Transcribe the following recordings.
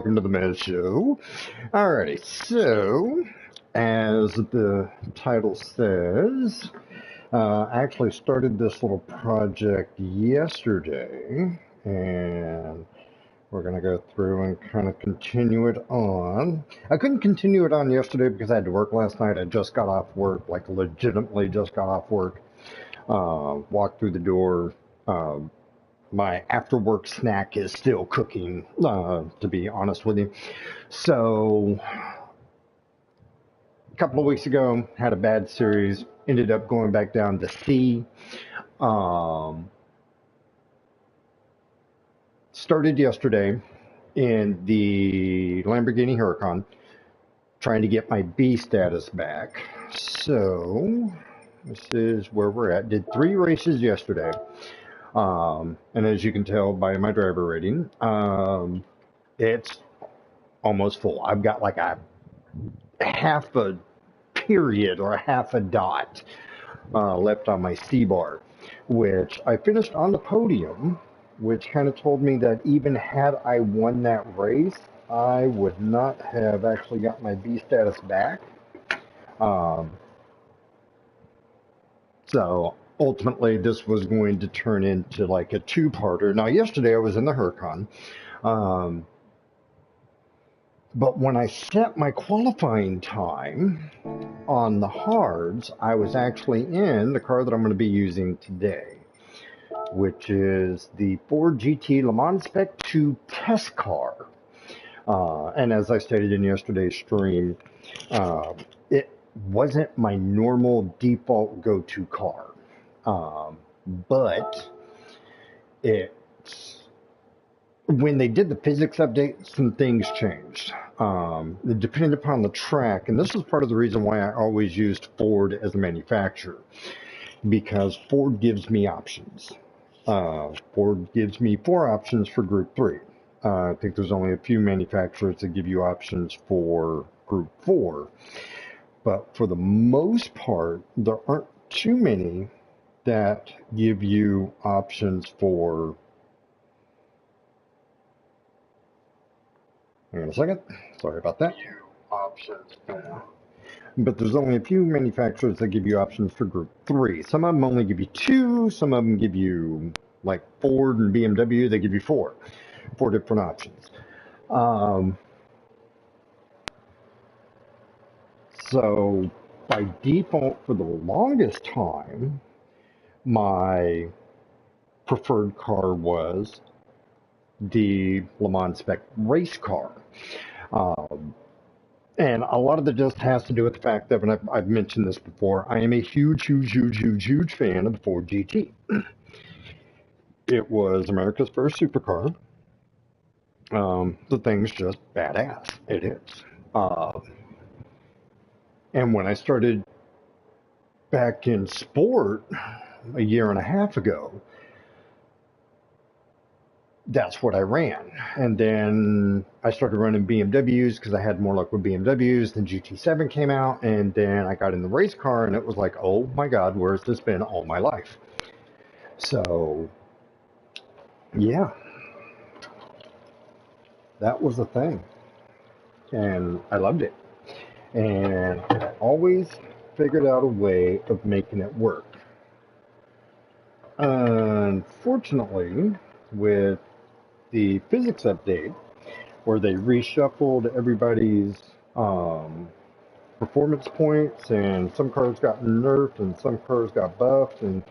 Welcome to the Mez Show. Alrighty, so as the title says, I actually started this little project yesterday, and we're going to go through and kind of continue it on. I couldn't continue it on yesterday because I had to work last night. I just got off work, like legitimately just got off work, walked through the door. My after work snack is still cooking, to be honest with you. So, a couple of weeks ago, had a bad series, ended up going back down to C. Um, Started yesterday in the Lamborghini Huracan, trying to get my B status back. So, this is where we're at. Did 3 races yesterday. And as you can tell by my driver rating, it's almost full. I've got like a half a period or a half a dot left on my C bar, which I finished on the podium, which kind of told me that even had I won that race, I would not have actually got my B status back. Um, so ultimately, this was going to turn into like a two-parter. Now, yesterday I was in the Huracan. Um, But when I set my qualifying time on the hards, I was actually in the car that I'm going to be using today, which is the Ford GT Le Mans Spec 2 test car. And as I stated in yesterday's stream, it wasn't my normal default go-to car. But it's when they did the physics update, some things changed. Depending upon the track, and this is part of the reason why I always used Ford as a manufacturer, because Ford gives me options. Ford gives me 4 options for Group 3. I think there's only a few manufacturers that give you options for Group 4. But for the most part, there aren't too many that give you options for. Hang on a second. Sorry about that. Options for. But there's only a few manufacturers that give you options for Group 3. Some of them only give you 2. Some of them give you, like Ford and BMW, they give you 4. 4 different options. So by default, for the longest time, my preferred car was the Le Mans Spec race car. And a lot of it just has to do with the fact that, and I've mentioned this before, I am a huge fan of the Ford GT. It was America's first supercar. The thing's just badass. It is. And when I started back in sport a year and a half ago, that's what I ran. And then I started running BMWs because I had more luck with BMWs. Then GT7 came out, and then I got in the race car, and it was like, oh my God, where's this been all my life? So, yeah, that was the thing. And I loved it. And I always figured out a way of making it work. Unfortunately, with the physics update, where they reshuffled everybody's performance points, and some cars got nerfed and some cars got buffed, and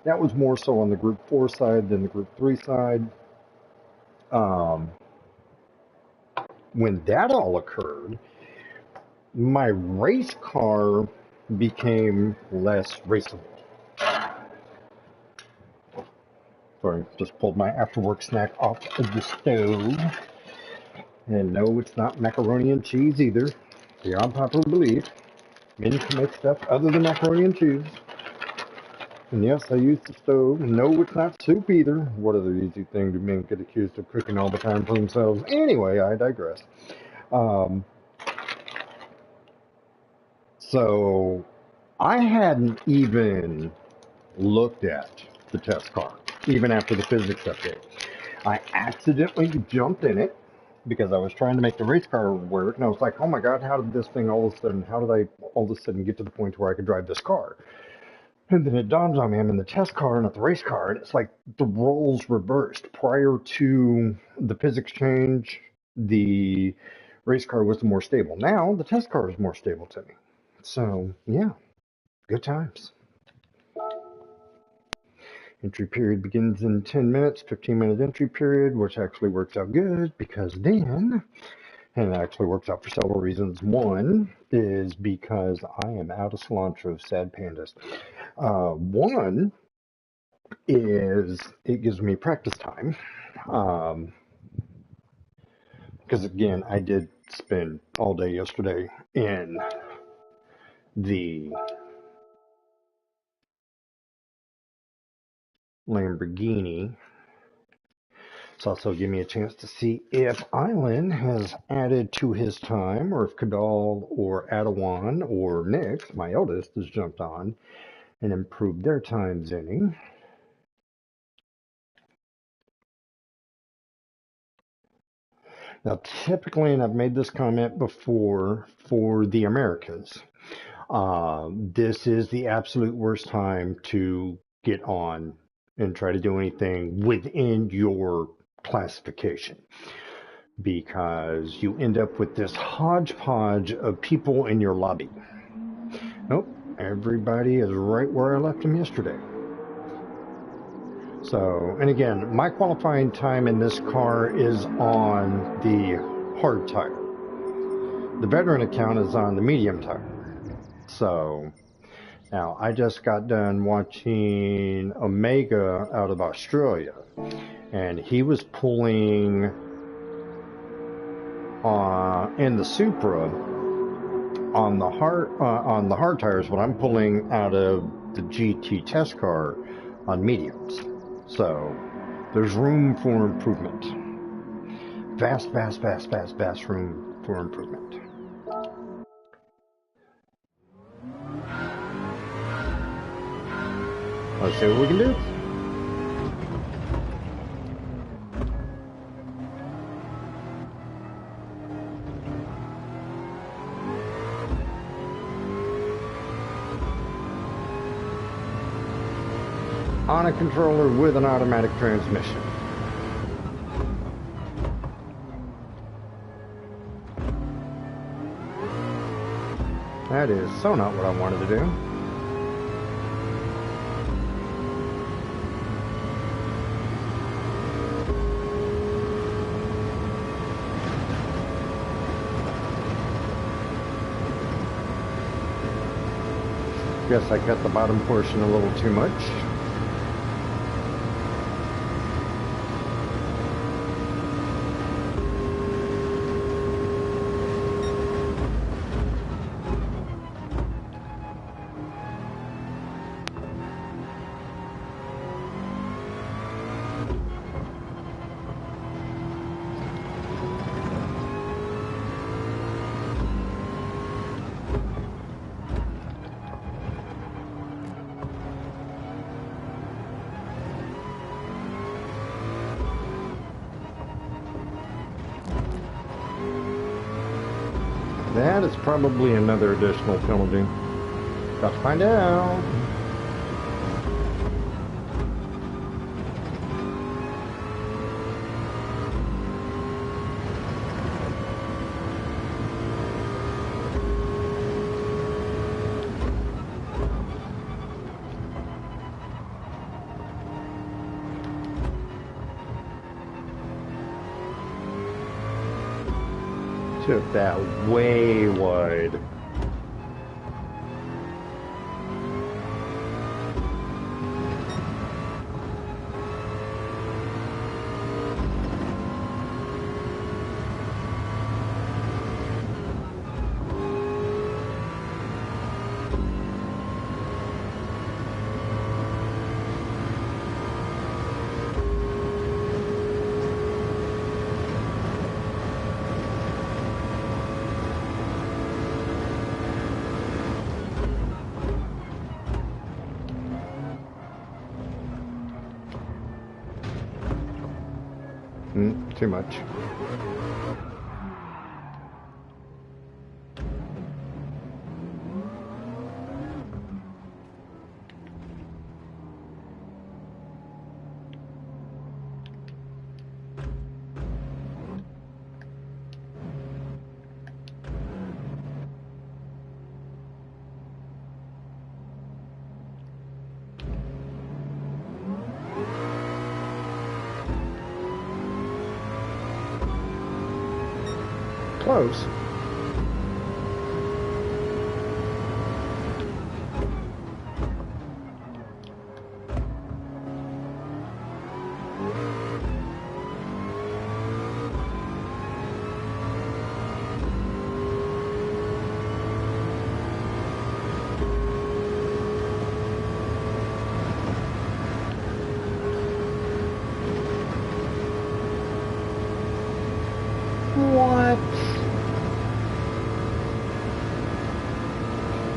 that was more so on the Group 4 side than the Group 3 side. When that all occurred, my race car became less raceable. Sorry, just pulled my after-work snack off of the stove. And no, it's not macaroni and cheese either. Beyond popular belief, men can make stuff other than macaroni and cheese. And yes, I use the stove. No, it's not soup either. What other easy thing do men get accused of cooking all the time for themselves? Anyway, I digress. So I hadn't even looked at the test car, even after the physics update. I accidentally jumped in it, because I was trying to make the race car work, and I was like, oh my God, how did this thing all of a sudden, how did I all of a sudden get to the point where I could drive this car? And then it dawns on me, I'm in the test car and not the race car, and it's like the roles reversed. Prior to the physics change, the race car was the more stable. Now, the test car is more stable to me. So, yeah, good times. Entry period begins in 10 minutes, 15-minute entry period, which actually works out good because then, and it actually works out for several reasons. One is because I am out of cilantro, sad pandas. One is it gives me practice time. Because again, I did spend all day yesterday in the Lamborghini. It's also give me a chance to see if Island has added to his time, or if Kadal or Adawan or Nix, my eldest, has jumped on and improved their times any. Now, typically, and I've made this comment before, for the Americans, this is the absolute worst time to get on and try to do anything within your classification, because you end up with this hodgepodge of people in your lobby. Nope, everybody is right where I left them yesterday. So, and again, my qualifying time in this car is on the hard tire. The veteran account is on the medium tire. So, now I just got done watching Omega out of Australia, and he was pulling in the Supra on the hard tires, when I'm pulling out of the GT test car on mediums. So there's room for improvement. Vast room for improvement. Let's see what we can do. On a controller with an automatic transmission. That is so not what I wanted to do. Guess I cut the bottom portion a little too much. That is probably another additional penalty. Got to find out. Took that way wide. Too much. Close. What?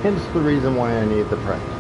Hence the reason why I need the practice.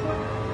Come on.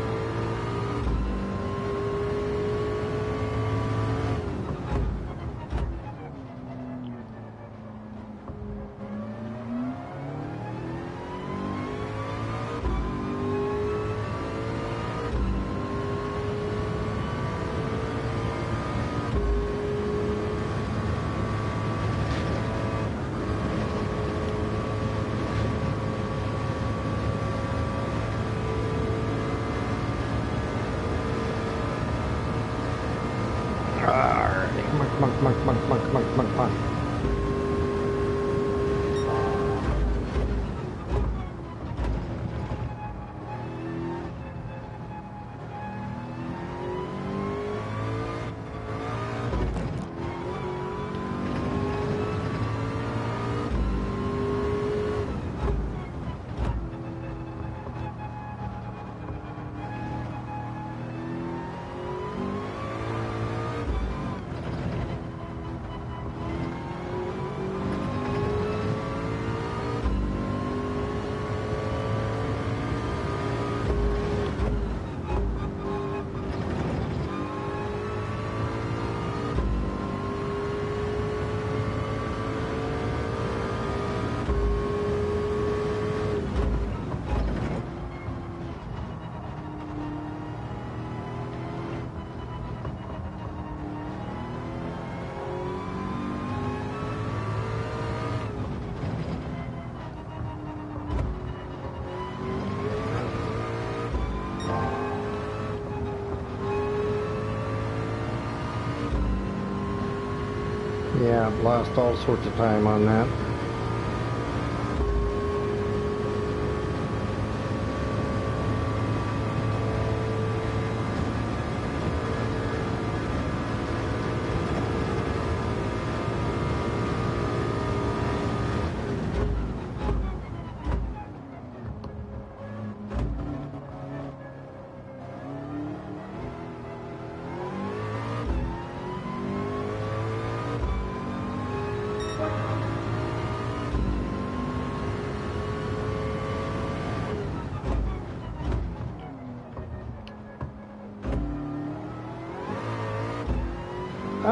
Yeah, I've lost all sorts of time on that.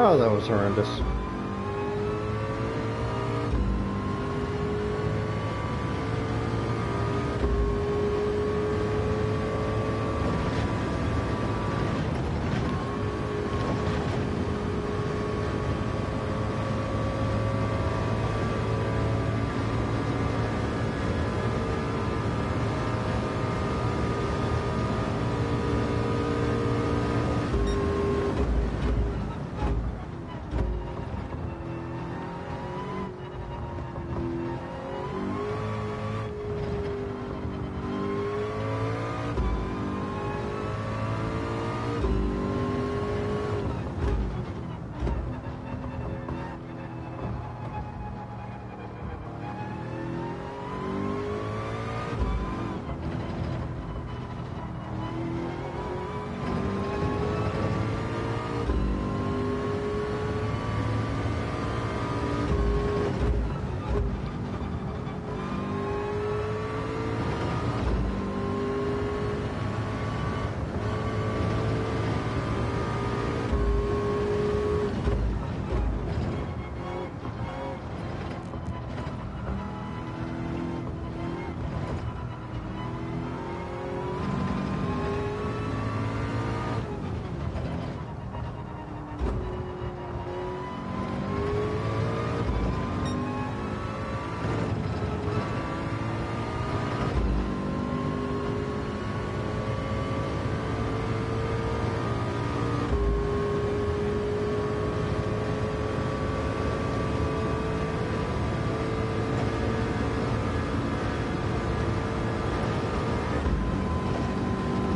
Oh, that was horrendous.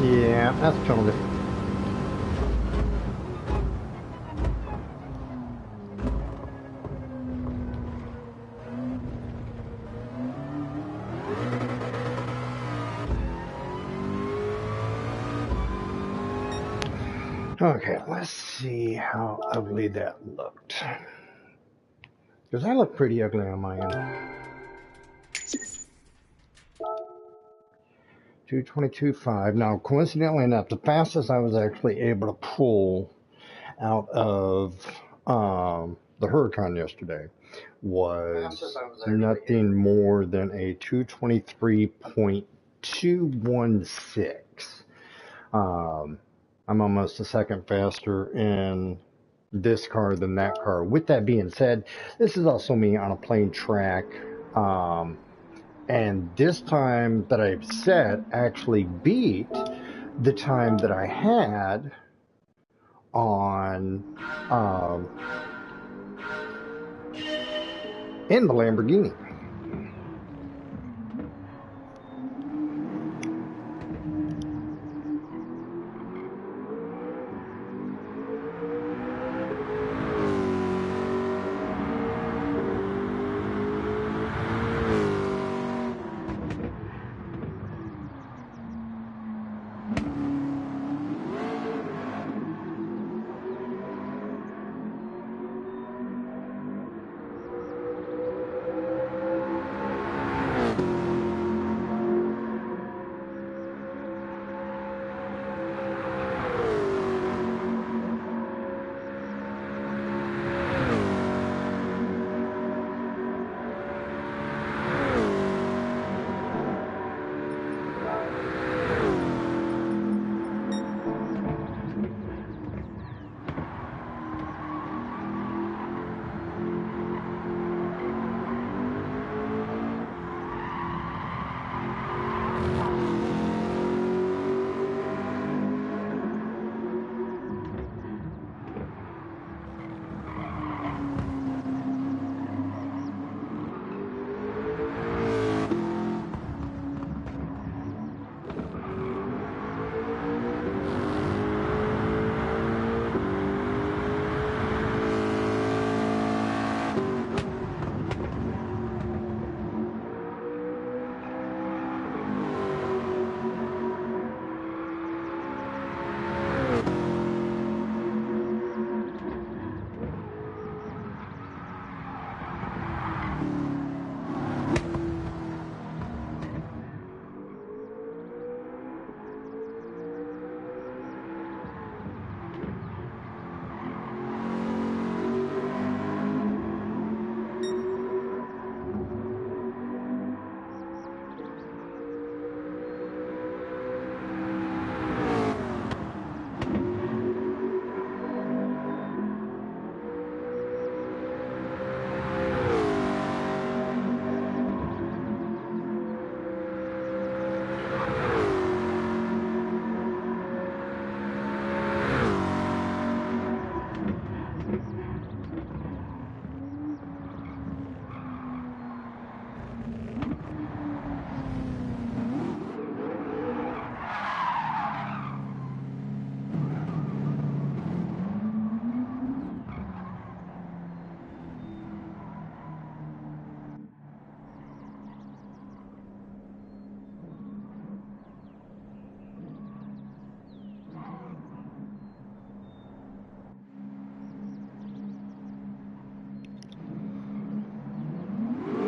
Yeah, that's a penalty. Okay, let's see how ugly that looked. Because that looked pretty ugly on my end. 222.5. Now, coincidentally enough, the fastest I was actually able to pull out of the Huracan yesterday was nothing more than a 223.216. I'm almost a second faster in this car than that car. With that being said, this is also me on a plain track. And this time that I've set actually beat the time that I had on in the Lamborghini.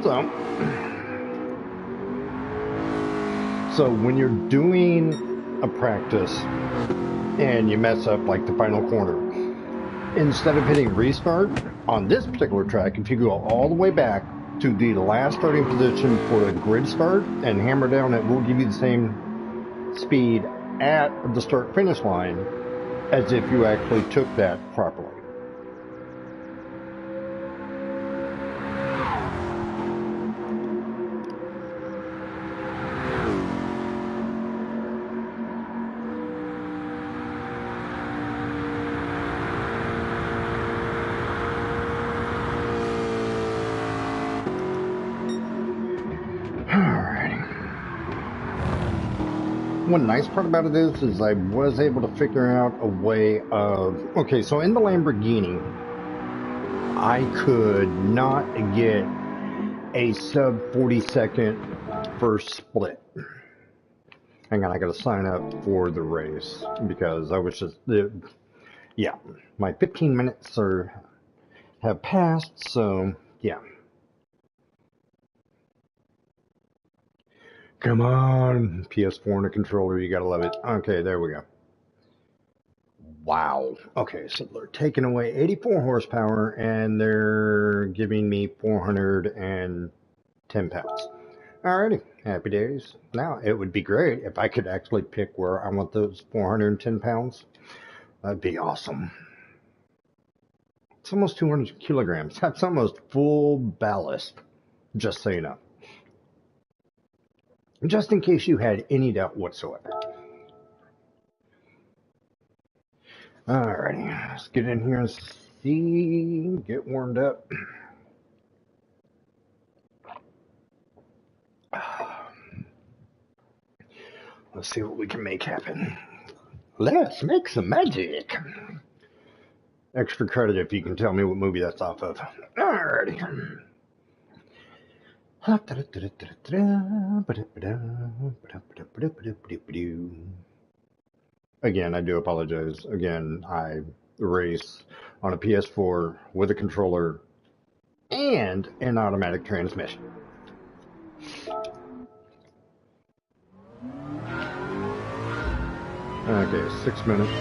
So when you're doing a practice and you mess up like the final corner, instead of hitting restart on this particular track, if you go all the way back to the last starting position for a grid start and hammer down, it will give you the same speed at the start finish line as if you actually took that properly. One nice part about it is I was able to figure out a way of, okay, so in the Lamborghini, I could not get a sub 40-second first split. Hang on, I gotta sign up for the race because I was just, yeah, my 15 minutes have passed, so yeah. Come on, PS4 and a controller, you gotta love it. Okay, there we go. Wow. Okay, so they're taking away 84 horsepower and they're giving me 410 pounds. Alrighty, happy days. Now, it would be great if I could actually pick where I want those 410 pounds. That'd be awesome. It's almost 200 kilograms. That's almost full ballast, just so you know. Just in case you had any doubt whatsoever. Alrighty, let's get in here and see, get warmed up. Let's see what we can make happen. Let's make some magic. Extra credit if you can tell me what movie that's off of. Alrighty. Again, I do apologize. Again, I race on a PS4 with a controller and an automatic transmission. Okay, 6 minutes.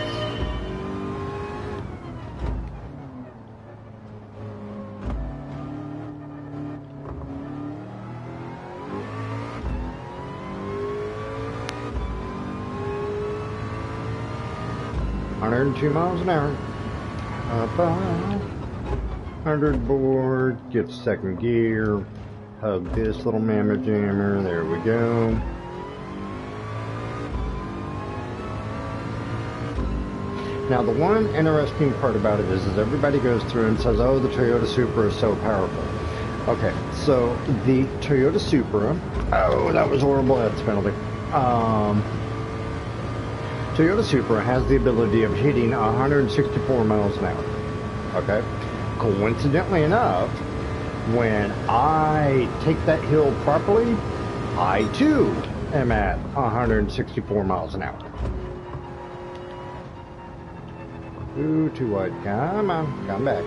$102 an hour. Up 100 board. Get second gear. Hug this little mamma jammer. There we go. Now the one interesting part about it is everybody goes through and says, oh, the Toyota Supra is so powerful. Okay, so the Toyota Supra, oh, that was horrible, that's a penalty. Toyota Supra has the ability of hitting 164 miles an hour. Okay, coincidentally enough, when I take that hill properly, I too am at 164 miles an hour. Ooh, too wide. Come on, come back.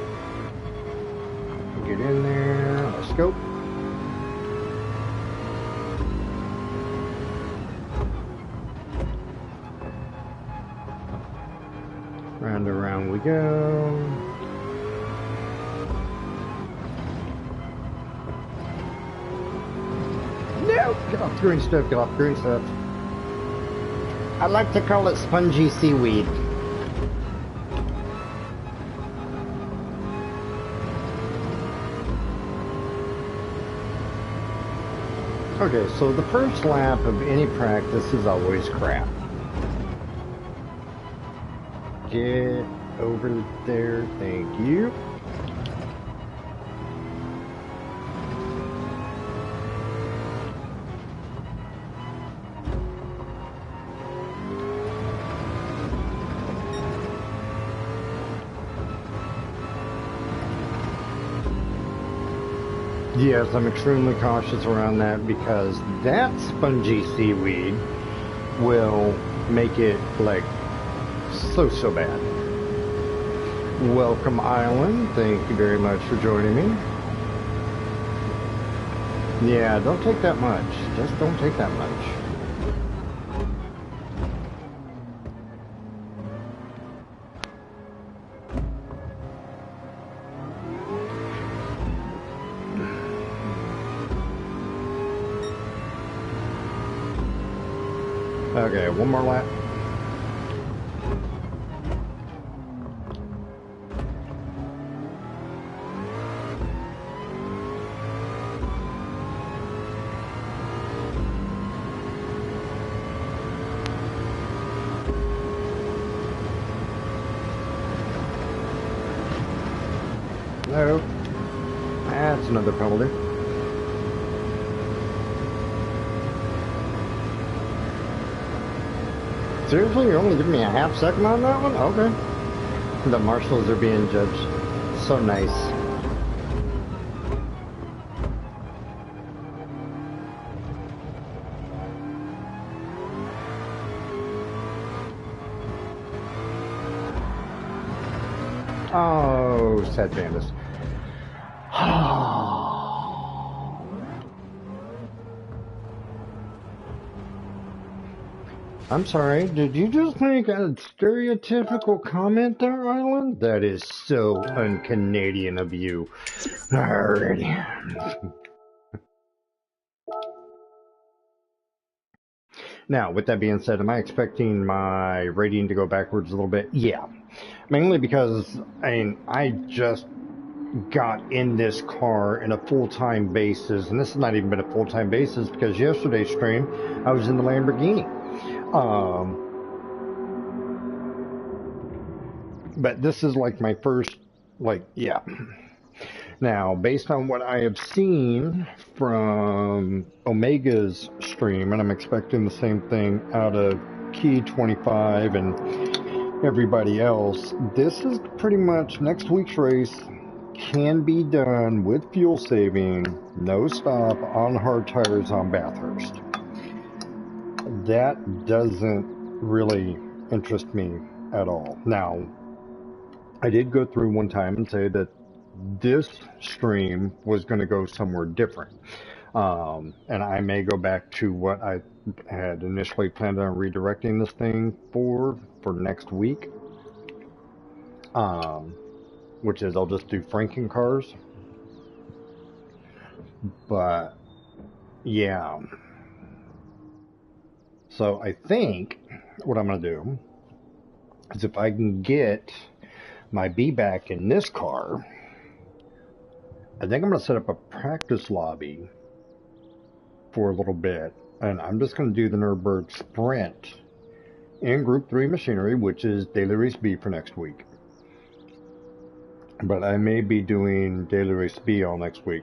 Get in there. Let's go. Round and round we go. No! Get off the green stuff, get off the green stuff. I like to call it spongy seaweed. Okay, so the first lap of any practice is always crap. Get over there, thank you. Yes, I'm extremely cautious around that because that spongy seaweed will make it like so bad. Welcome Island, thank you very much for joining me. Yeah, don't take that much. Just don't take that much. Okay, one more lap. Nope. That's another penalty. Seriously, you're only giving me a half second on that one? Okay. The marshals are being judged. So nice. Oh, sad bandits. I'm sorry, did you just make a stereotypical comment there, Island? That is so un-Canadian of you. Alrighty. Now, with that being said, am I expecting my rating to go backwards a little bit? Yeah. Mainly because, I just got in this car in a full-time basis, and this has not even been a full-time basis because yesterday's stream, I was in the Lamborghini. But this is like my first, yeah. Now, based on what I have seen from Omega's stream, and I'm expecting the same thing out of Key 25 and everybody else, this is pretty much next week's race can be done with fuel saving, no stop, on hard tires on Bathurst. That doesn't really interest me at all. Now, I did go through one time and say that this stream was going to go somewhere different. And I may go back to what I had initially planned on redirecting this thing for next week, which is I'll just do Franken cars. But yeah, so I think what I'm going to do is if I can get my B back in this car, I think I'm going to set up a practice lobby for a little bit, and I'm just going to do the Nürburgring Sprint in Group 3 machinery, which is Daily Race B for next week. But I may be doing Daily Race B all next week.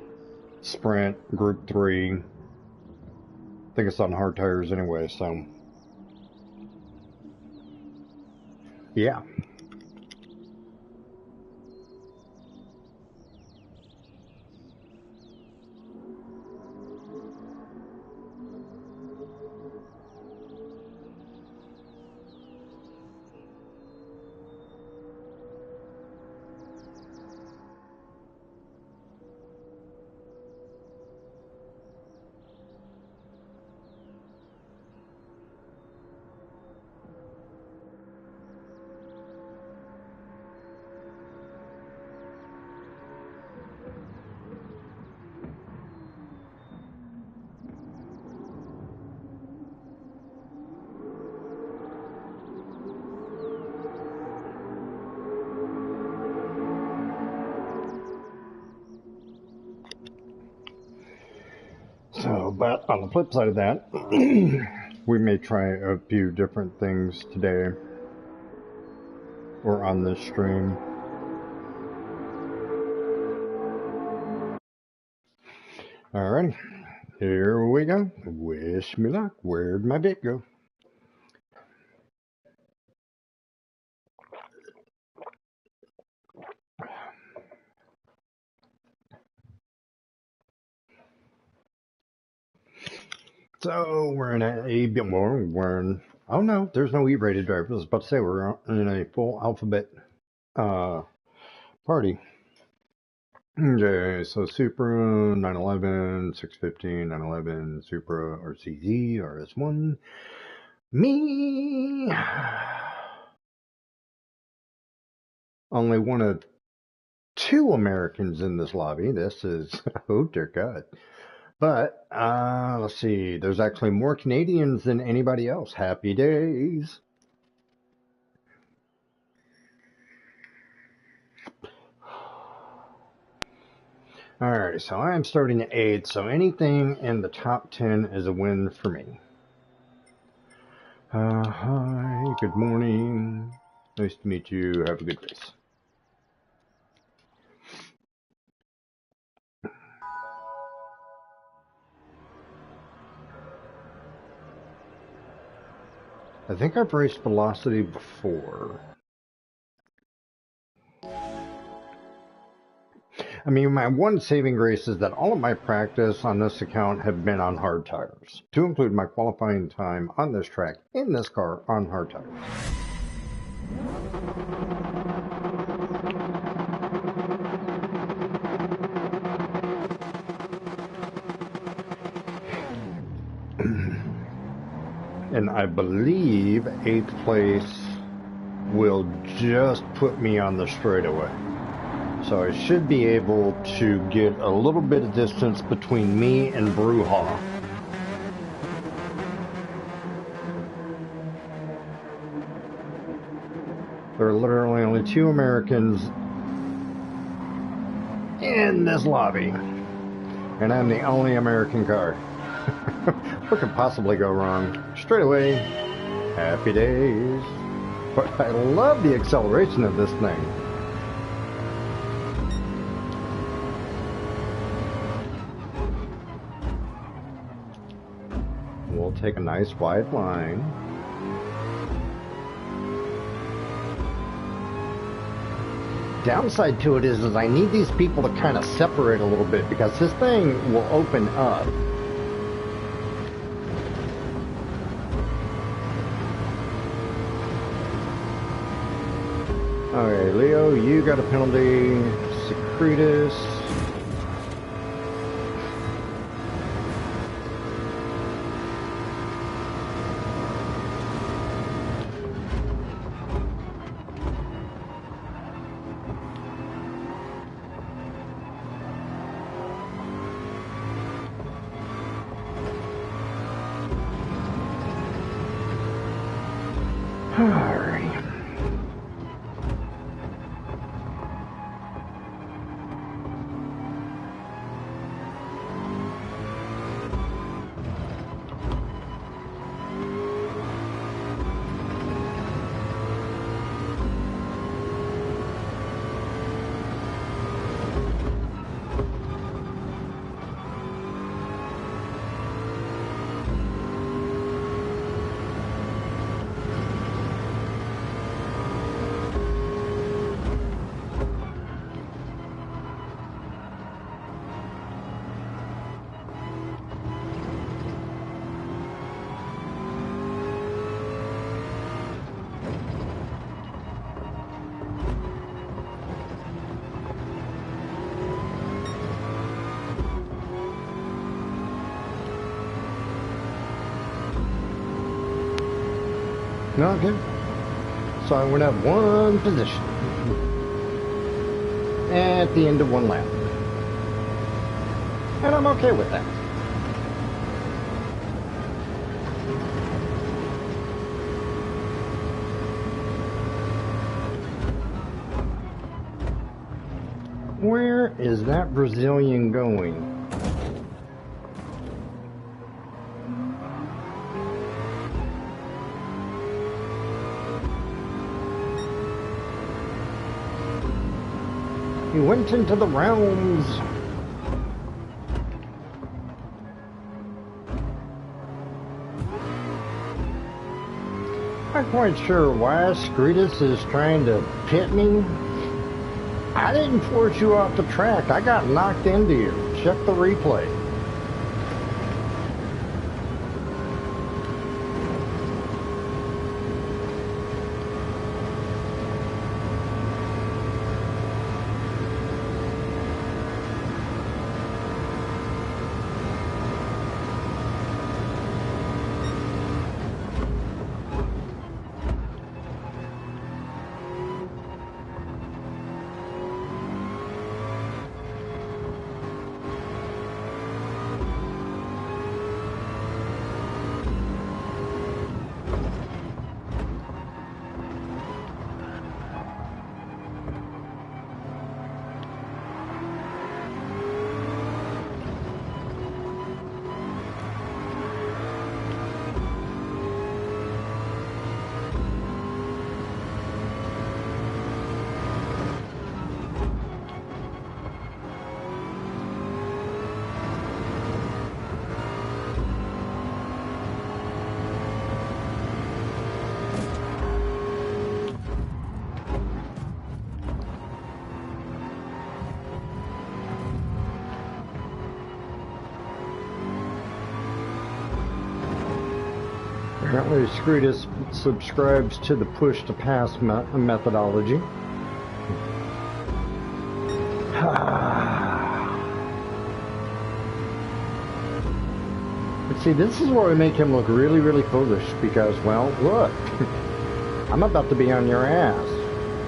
Sprint, Group 3. I think it's on hard tires anyway, so yeah. So, but on the flip side of that, we may try a few different things today or on this stream. Alrighty, here we go. Wish me luck. Where'd my bit go? So we're in a bit more. Oh no, there's no E-rated driver. I was about to say we're in a full alphabet party. Okay, so Supra, 911, 615, 911, Supra, RCZ, RS1. Me! Only one of two Americans in this lobby. This is, oh dear God. But, let's see, there's actually more Canadians than anybody else. Happy days. Alright, so I'm starting at 8, so anything in the top 10 is a win for me. Hi, good morning. Nice to meet you. Have a good race. I think I've raced Velocity before. I mean, my one saving grace is that all of my practice on this account have been on hard tires, to include my qualifying time on this track in this car on hard tires. And I believe 8th place will just put me on the straightaway. So I should be able to get a little bit of distance between me and Bruja. There are literally only 2 Americans in this lobby. And I'm the only American car. What could possibly go wrong? Straight away, happy days. But I love the acceleration of this thing. We'll take a nice wide line. Downside to it is I need these people to kind of separate a little bit because this thing will open up. Okay, Leo, you got a penalty. Secretus. Alright. Okay. So I went up one position at the end of one lap. And I'm okay with that. Where is that Brazilian going? He went into the realms. Not quite sure why Secretus is trying to pit me. I didn't force you off the track. I got knocked into you. Check the replay. Apparently Scretus subscribes to the push to pass methodology. But see, this is where we make him look really, really foolish because, well, look, I'm about to be on your ass,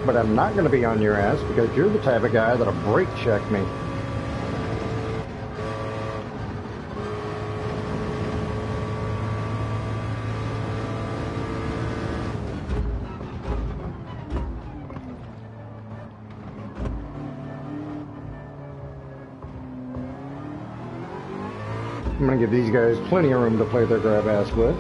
but I'm not going to be on your ass because you're the type of guy that'll brake check me. I'm going to give these guys plenty of room to play their grab ass with.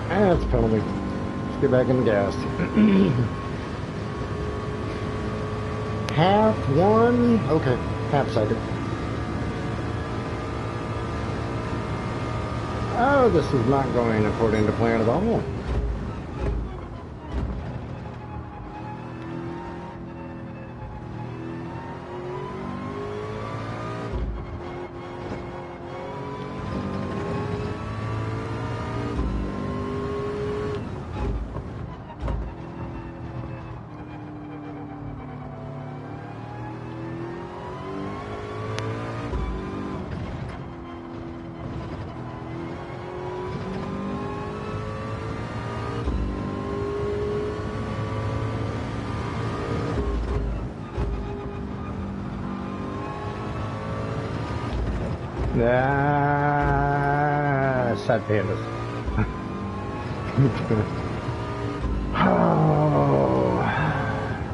That's a penalty. Let's get back in the gas. Half one. Okay, half second. Oh, this is not going according to plan at all. Sad pandas. Oh,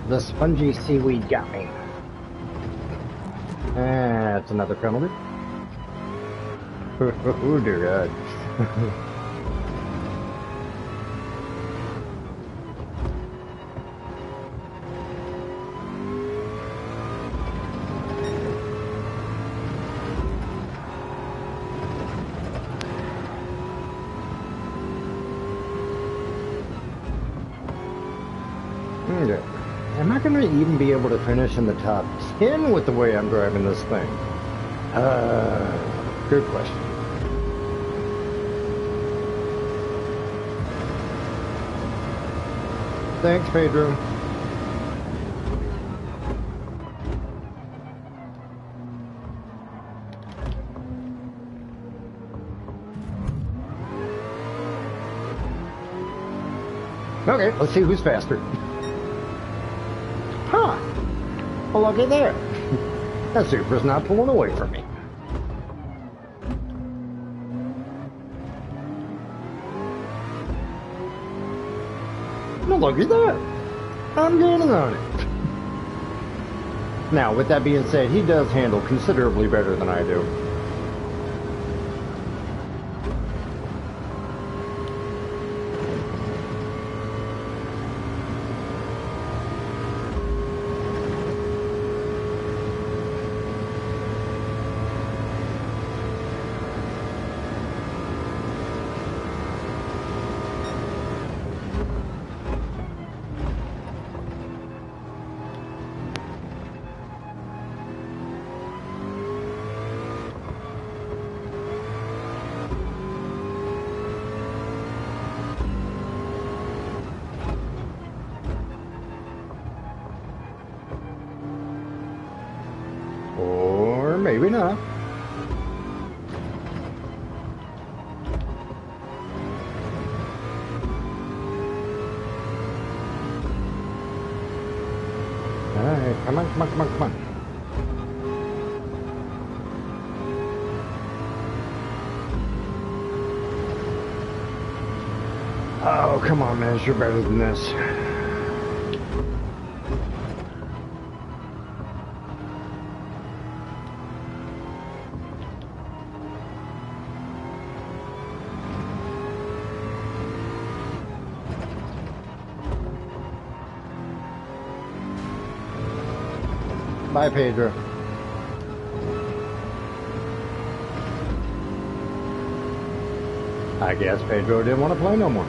the spongy seaweed got me. That's another penalty. Oh dear God. Okay. Am I going to even be able to finish in the top 10 with the way I'm driving this thing? Good question. Thanks, Pedro. Okay, let's see who's faster. Huh. Well, looky there. That Supra's not pulling away from me. Well, looky there. I'm gaining on it. Now, with that being said, he does handle considerably better than I do. Or maybe not. Alright, come on, come on, come on, come on. Oh, come on, man, you're better than this. Bye, Pedro. I guess Pedro didn't want to play no more.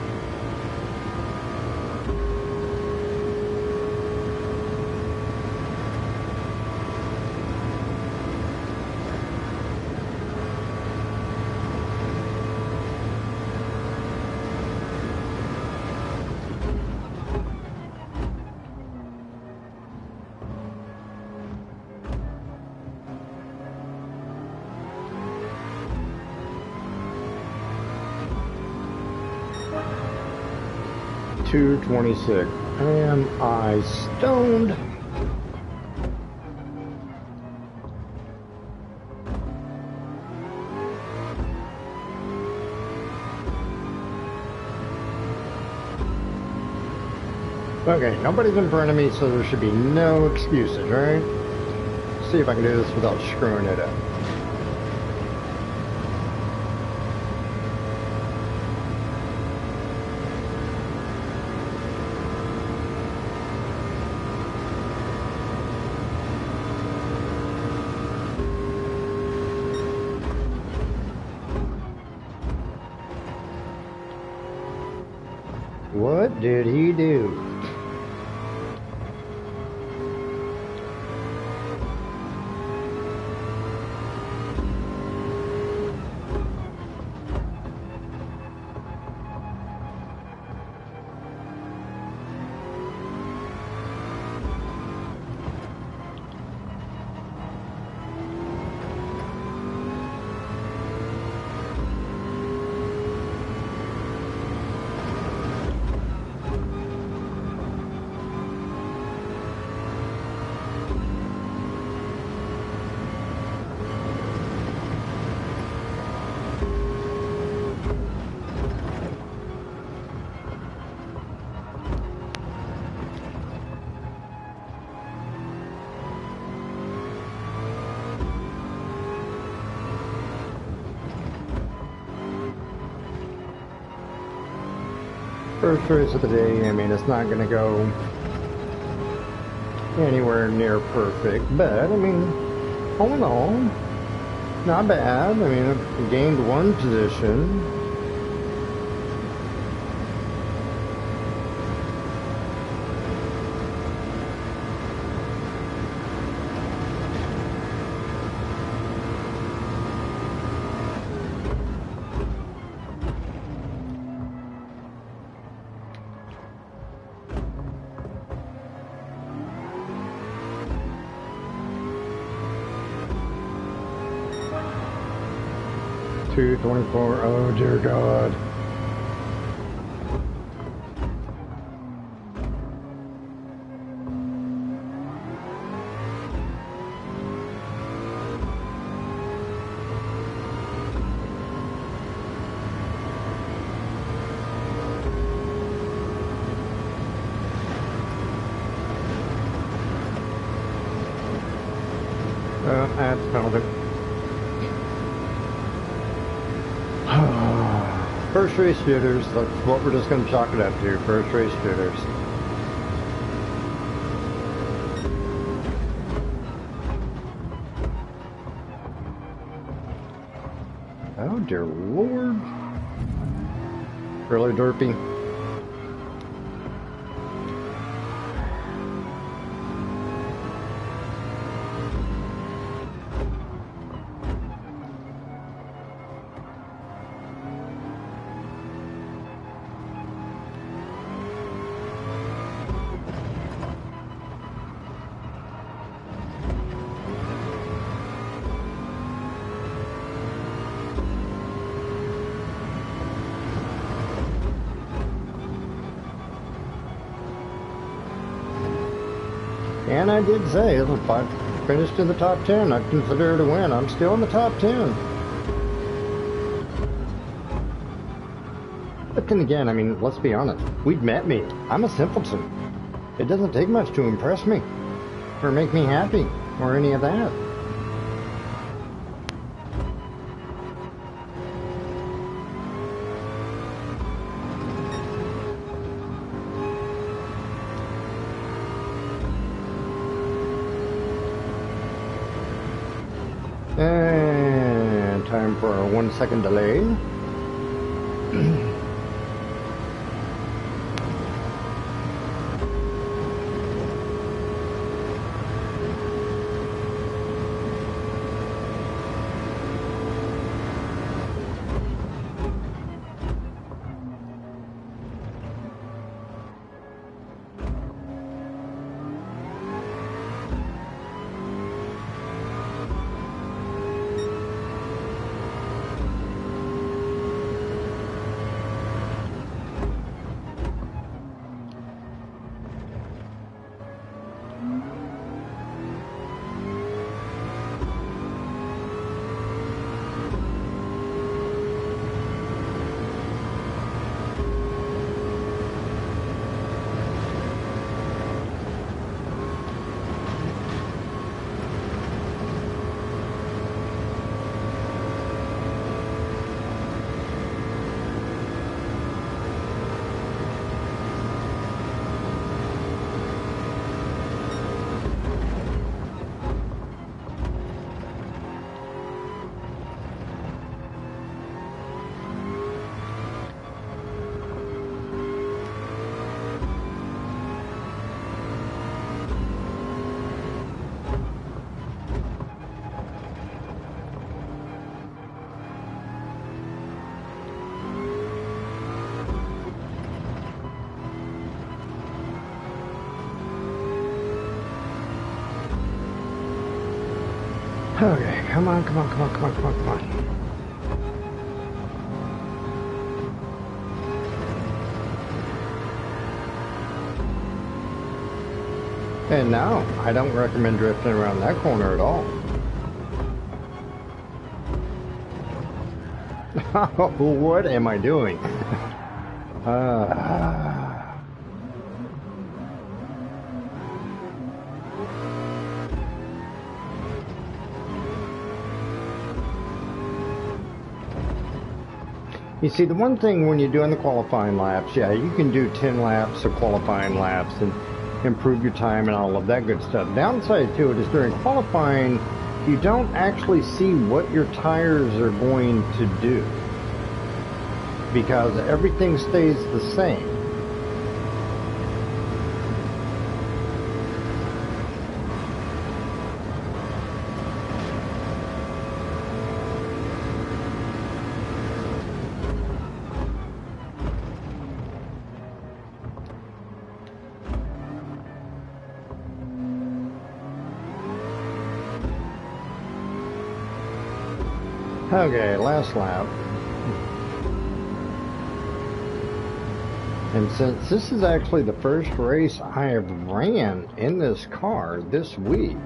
$2.26. Am I stoned? Okay, nobody's in front of me, so there should be no excuses, right? See if I can do this without screwing it up. What did he do? First race of the day, I mean, it's not going to go anywhere near perfect, but, I mean, all in all, not bad. I mean, I gained one position. $2.24. Oh dear God. That's penalty. First race jitters, that's what we're just going to chalk it up to. First race jitters. Oh dear Lord. Really derpy. And I did say, if I finished in the top 10, I'd consider it a win. I'm still in the top 10. But then again, I mean, let's be honest. We'd met me. I'm a simpleton. It doesn't take much to impress me, or make me happy, or any of that. time for a 1 second delay. Okay, come on, come on, come on, come on, come on, come on. And now, I don't recommend drifting around that corner at all. What am I doing? You see, the one thing when you're doing the qualifying laps, yeah, you can do 10 laps of qualifying laps and improve your time and all of that good stuff. Downside to it is during qualifying, you don't actually see what your tires are going to do because everything stays the same. Okay, last lap. And since this is actually the first race I have ran in this car this week,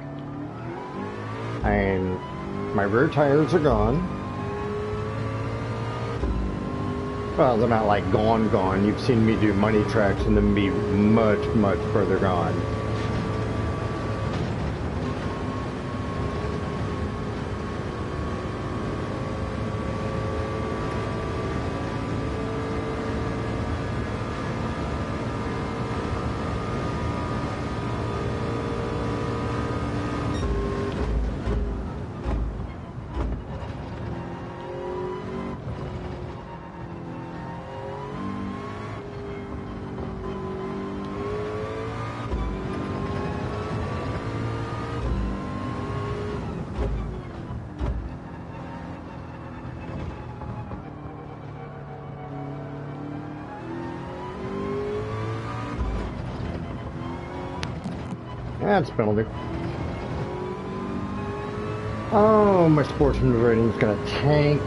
and my rear tires are gone. Well, they're not like gone. You've seen me do money tracks and them be much, much further gone. That's penalty. Oh, my sportsman rating is going to tank.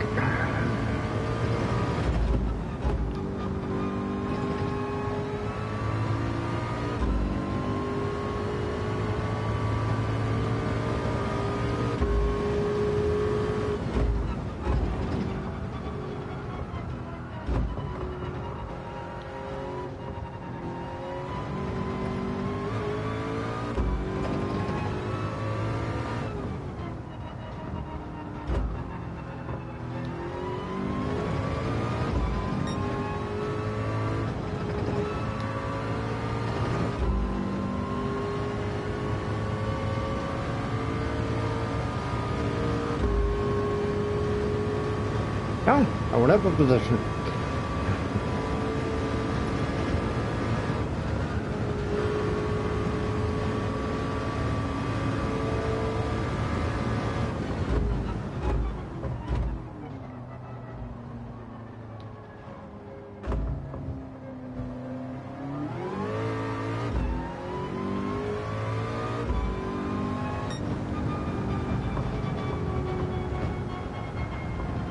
Oh, I went up a position.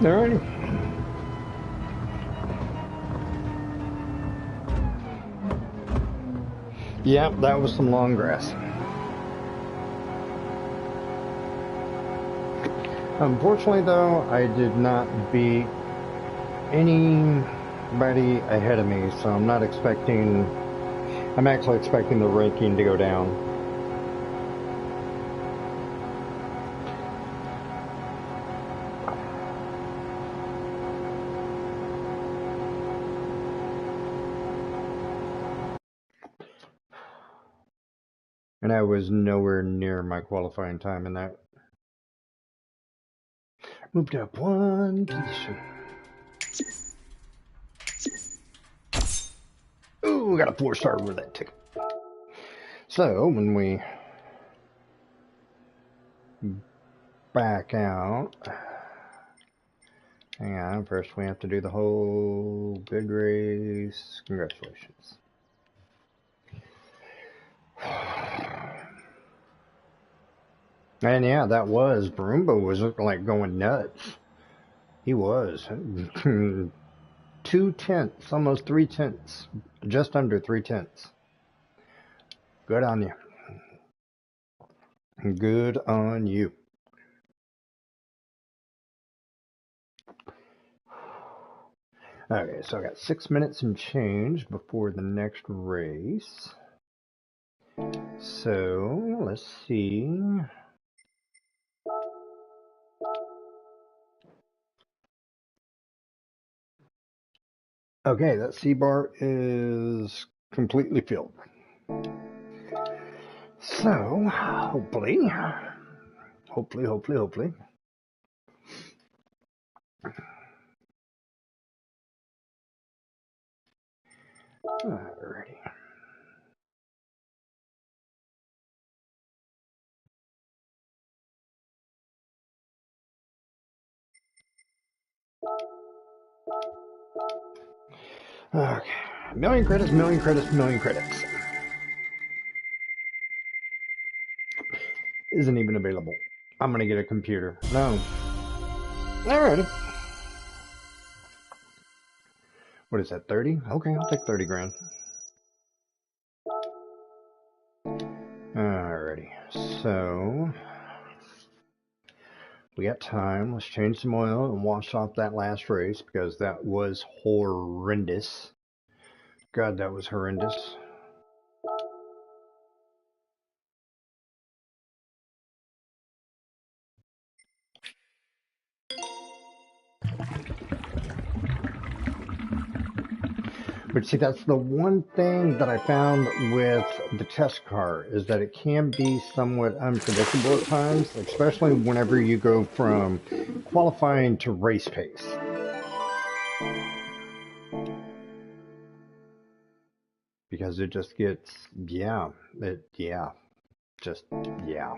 Alrighty. Yep, that was some long grass. Unfortunately, though, I did not beat anybody ahead of me, so I'm not expecting. I'm actually expecting the ranking to go down. And I was nowhere near my qualifying time in that. Moved up one position. Ooh, got a 4-star with that ticket. So when we back out, hang on, first we have to do the whole good race. Congratulations. And yeah, that was, Broomba was like going nuts. He was. 2/10, almost 3/10, just under 3/10. Good on you. Good on you. Okay, so I got 6 minutes and change before the next race. So let's see. Okay, that C bar is completely filled. So hopefully. Alrighty. Okay. Million credits, million credits, million credits. Isn't even available. I'm gonna get a computer. No. Alrighty. What is that, 30? Okay, I'll take 30 grand. Alrighty. So we got time. Let's change some oil and wash off that last race because that was horrendous. God, that was horrendous. But see, that's the one thing that I found with the test car is that it can be somewhat unpredictable at times, especially whenever you go from qualifying to race pace. Because it just gets, yeah, just, yeah.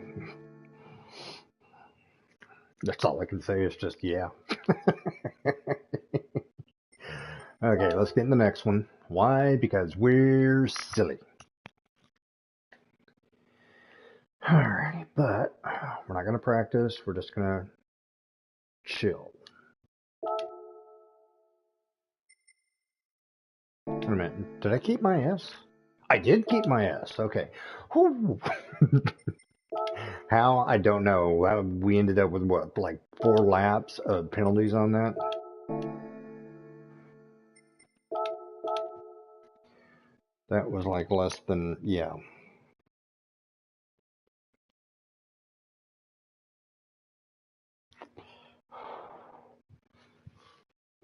That's all I can say is just, yeah. Okay, let's get in the next one. Why? Because we're silly. Alrighty, but we're not going to practice. We're just going to chill. Wait a minute. Did I keep my S? I did keep my S. Okay. How? I don't know. We ended up with what, like 4 laps of penalties on that? That was like less than, yeah.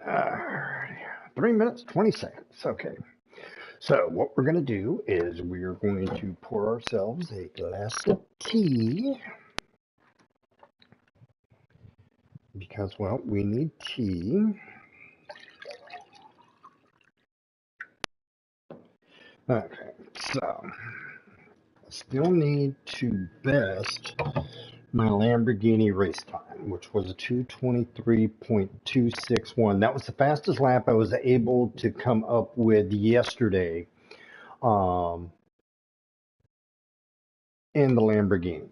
Alrighty. 3 minutes, 20 seconds. Okay. So what we're going to do is we're going to pour ourselves a glass of tea. because, well, we need tea. Okay, so I still need to best my Lamborghini race time, which was a 2:23.261. That was the fastest lap I was able to come up with yesterday um, in the Lamborghini.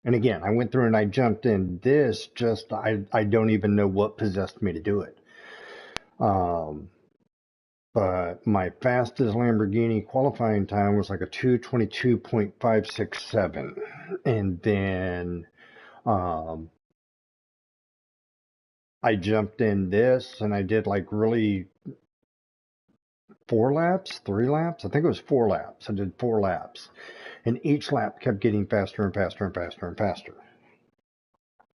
And again, I went through and I jumped in this I don't even know what possessed me to do it. Um, but my fastest Lamborghini qualifying time was like a 2:22.567. And then um, I jumped in this and I did like really 4 laps, 3 laps. I think it was 4 laps. I did 4 laps. And each lap kept getting faster and faster and faster and faster.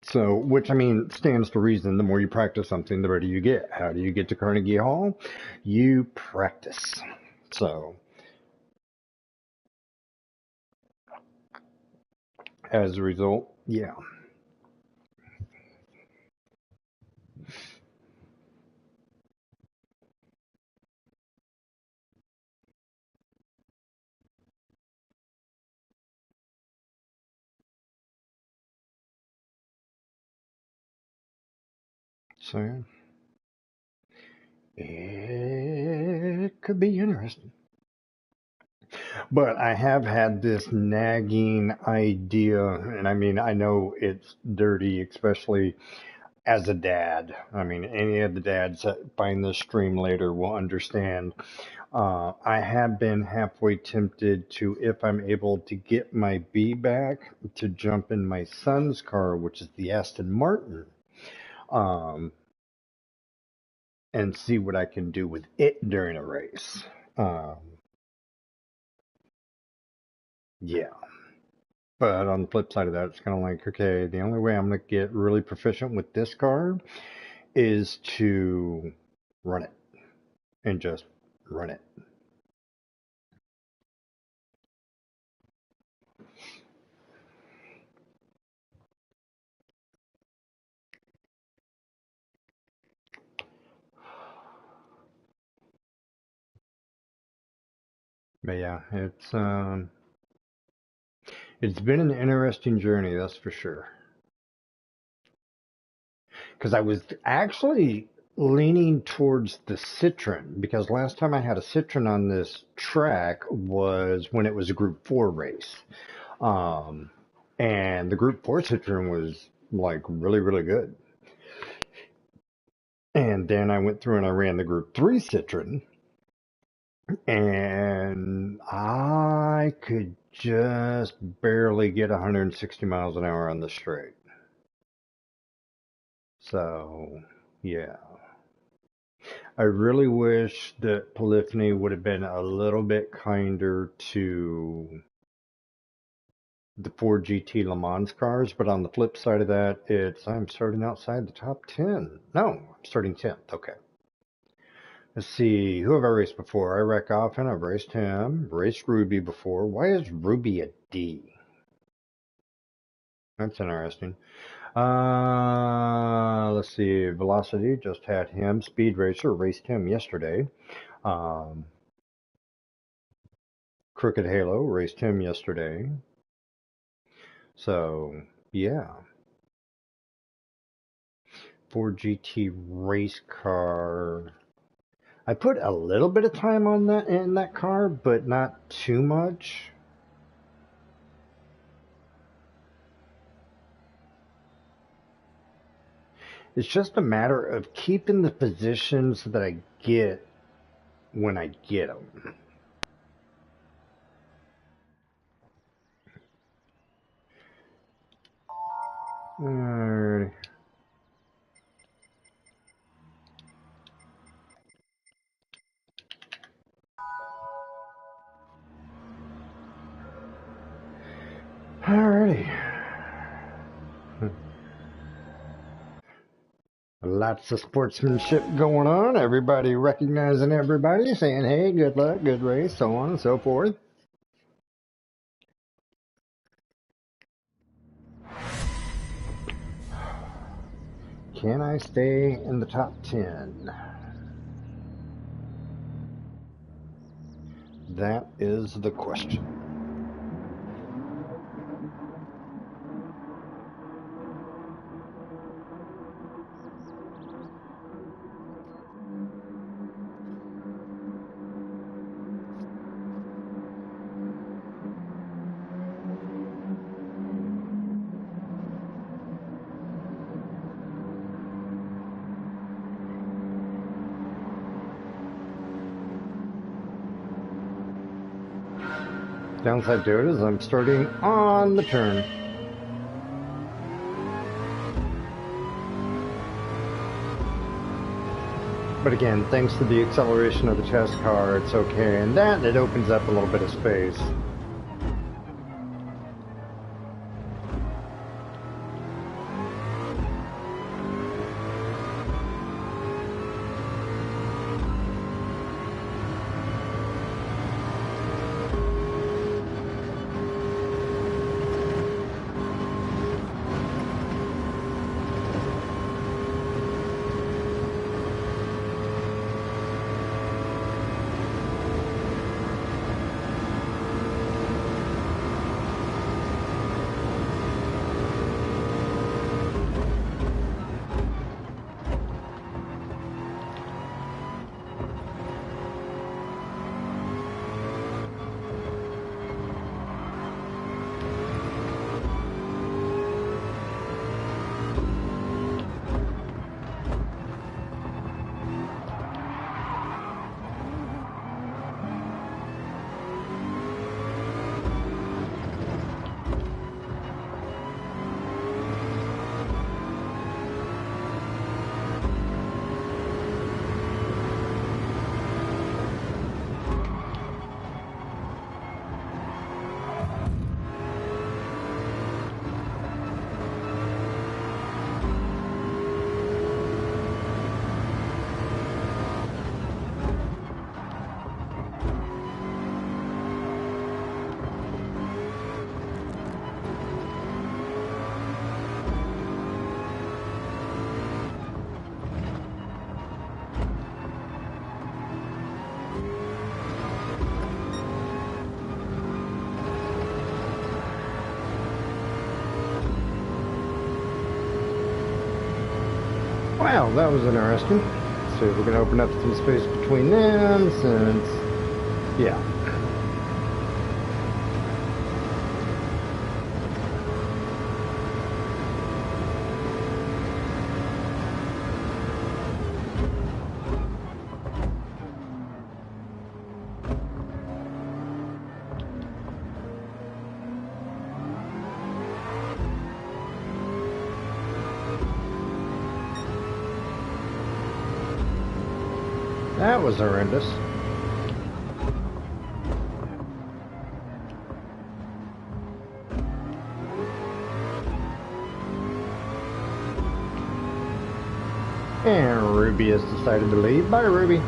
So, which I mean, stands to reason. The more you practice something, the better you get. How do you get to Carnegie Hall? You practice. So, as a result, yeah. So, it could be interesting. But I have had this nagging idea, and I mean, I know it's dirty, especially as a dad. I mean, any of the dads that find this stream later will understand. I have been halfway tempted to, if I'm able to get my B back, to jump in my son's car, which is the Aston Martin, um, and see what I can do with it during a race. Um, yeah. But on the flip side of that, it's kind of like, okay, the only way I'm going to get really proficient with this car is to run it and just run it. But yeah, it's been an interesting journey, that's for sure. Because I was actually leaning towards the Citroen because last time I had a Citroen on this track was when it was a Group 4 race. Um, and the Group 4 Citroen was like really, really good. And then I went through and I ran the Group 3 Citroen and I could just barely get 160 miles an hour on the straight. So, yeah. I really wish that Polyphony would have been a little bit kinder to the Ford GT Le Mans cars, but on the flip side of that, I'm starting outside the top 10. No, I'm starting 10th. Okay. Let's see. Who have I raced before? I wreck often. I've raced him. Raced Ruby before. Why is Ruby a D? That's interesting. Let's see. Velocity just had him. Speed Racer raced him yesterday. Um, Crooked Halo raced him yesterday. So, yeah. Ford GT race car. I put a little bit of time on that in that car, but not too much. It's just a matter of keeping the positions that I get when I get them. Alrighty. Alrighty. Lots of sportsmanship going on. Everybody recognizing everybody, saying, hey, good luck, good race, so on and so forth. Can I stay in the top 10? That is the question. Downside to it is I'm starting on the turn. But again, thanks to the acceleration of the test car, it's okay. And that, it opens up a little bit of space. Wow, that was interesting. So we're going to open up some space between them since, yeah. That was horrendous. And Ruby has decided to leave. Bye, Ruby.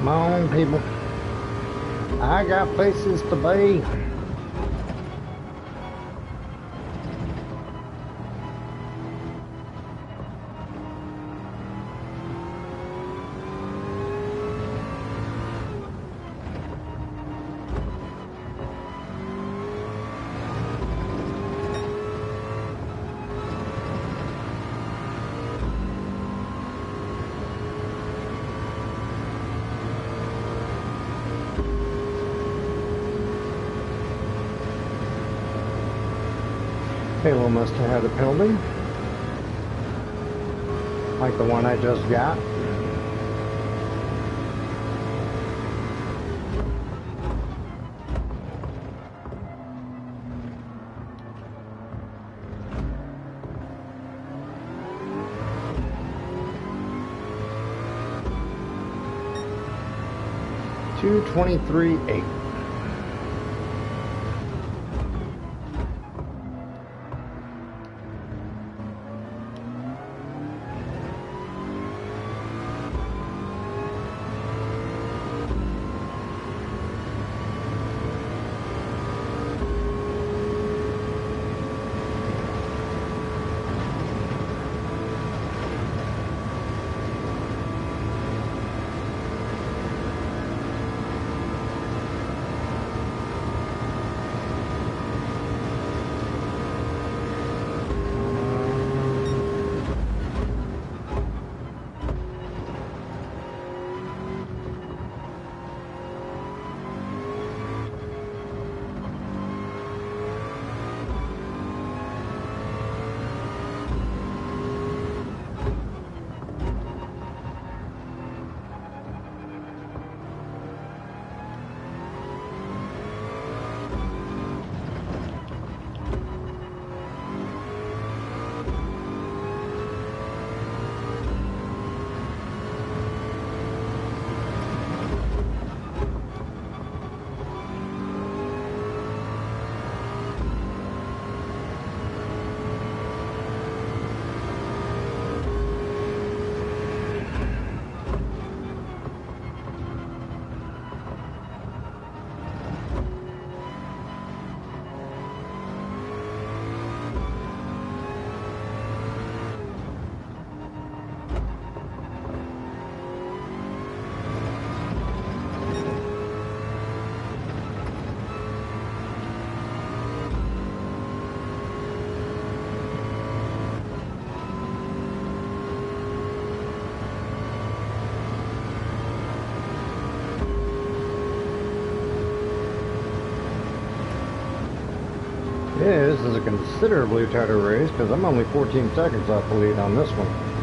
Come on, people. I got places to be. Halo must have had a penalty, like the one I just got. $223.8. Yeah, this is a considerably tighter race because I'm only 14 seconds off the lead on this one.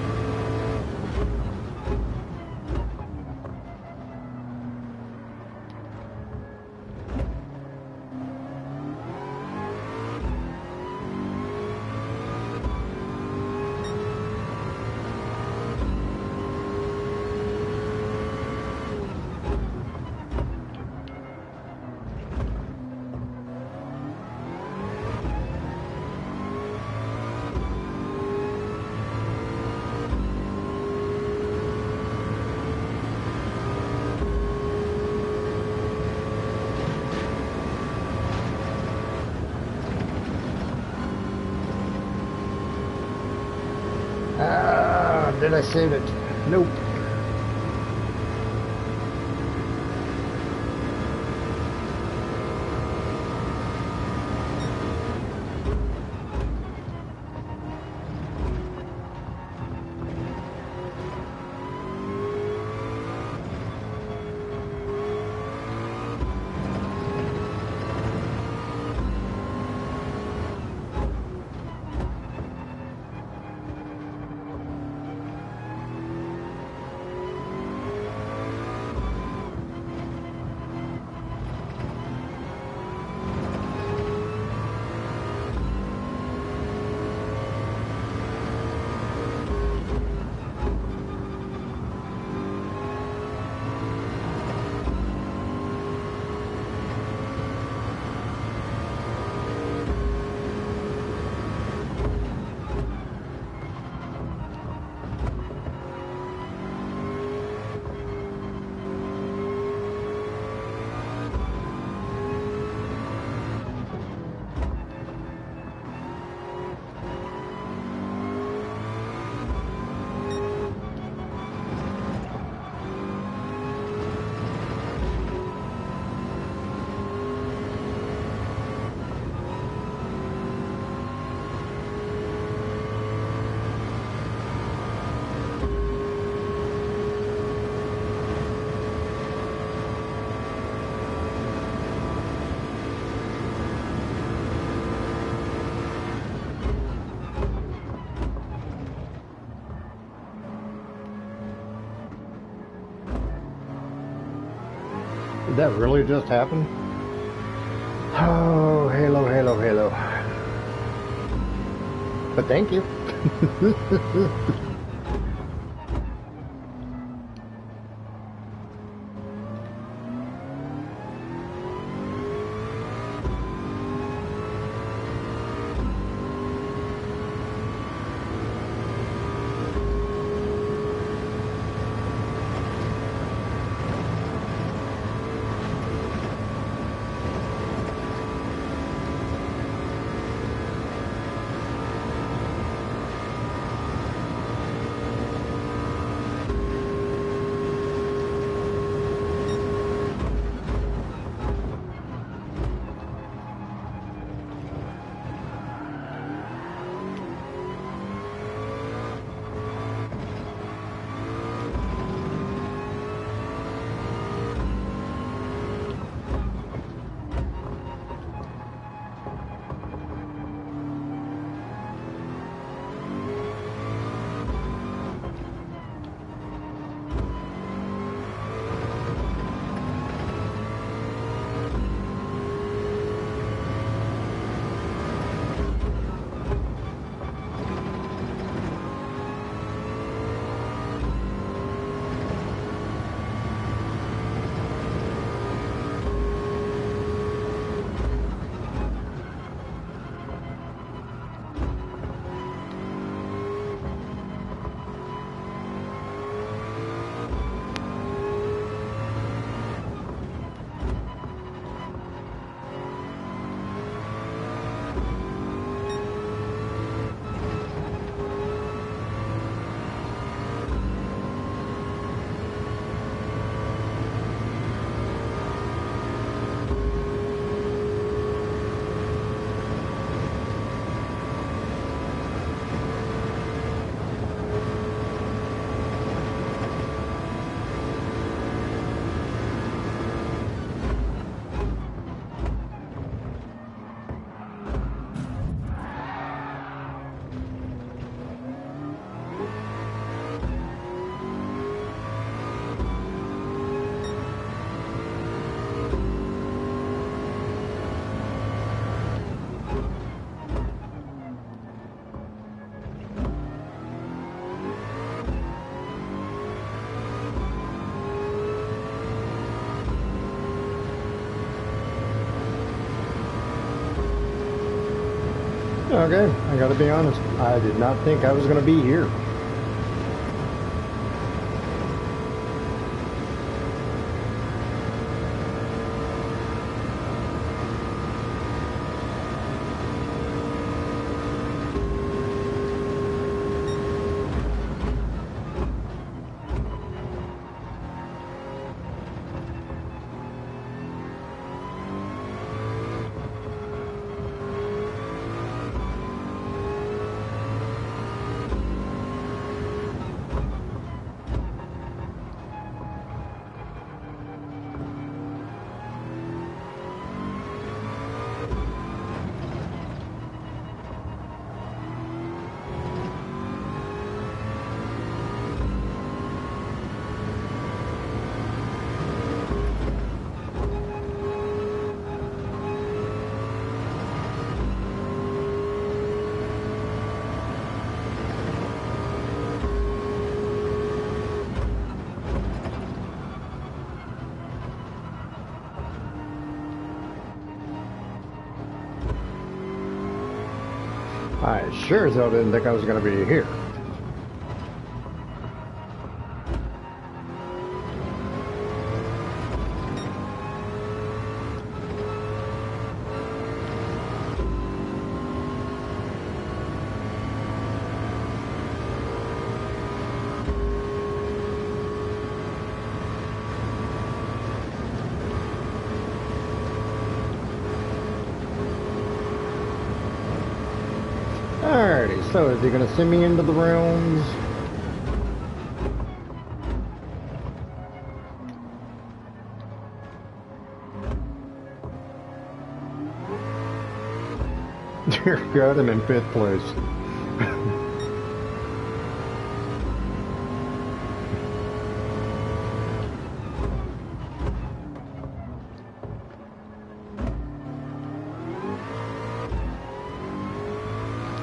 Did I save it? Nope. Did that really just happen? Oh, Halo, Halo, Halo. But thank you. Okay, I gotta be honest. I did not think I was gonna be here. I sure as hell didn't think I was gonna be here. Alrighty, so is he gonna send me into the realms? Dear God, I'm in 5th place.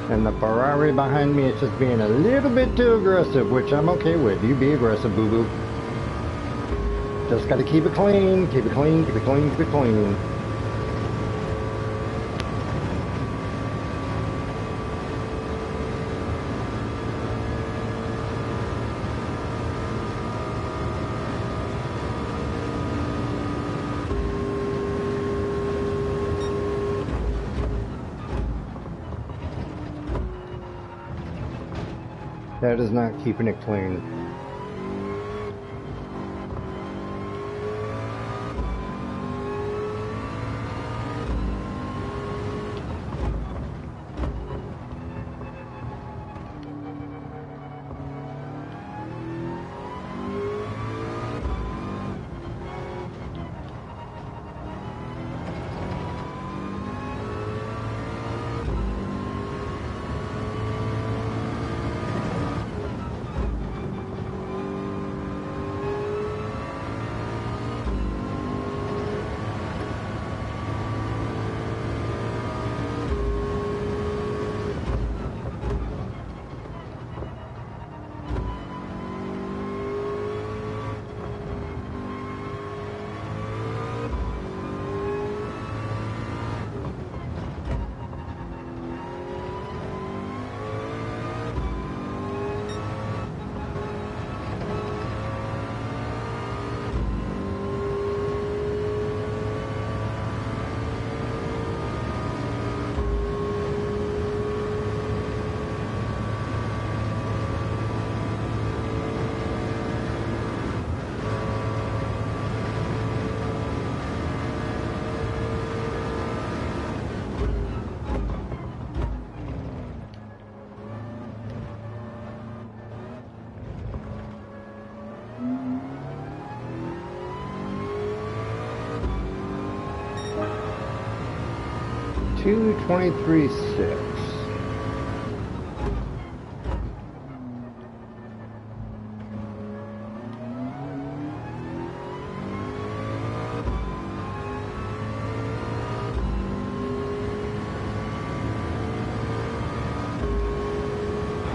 And the Ferrari behind me is just being a little bit too aggressive, which I'm okay with. You be aggressive, boo-boo. Just gotta keep it clean, keep it clean, keep it clean, keep it clean. That is not keeping it clean. $223.6.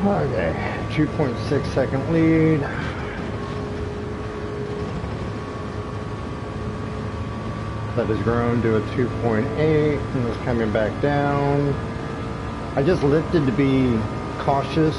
Okay, 2.6 second lead. That has grown to a 2.8 and is coming back down. I just lifted to be cautious.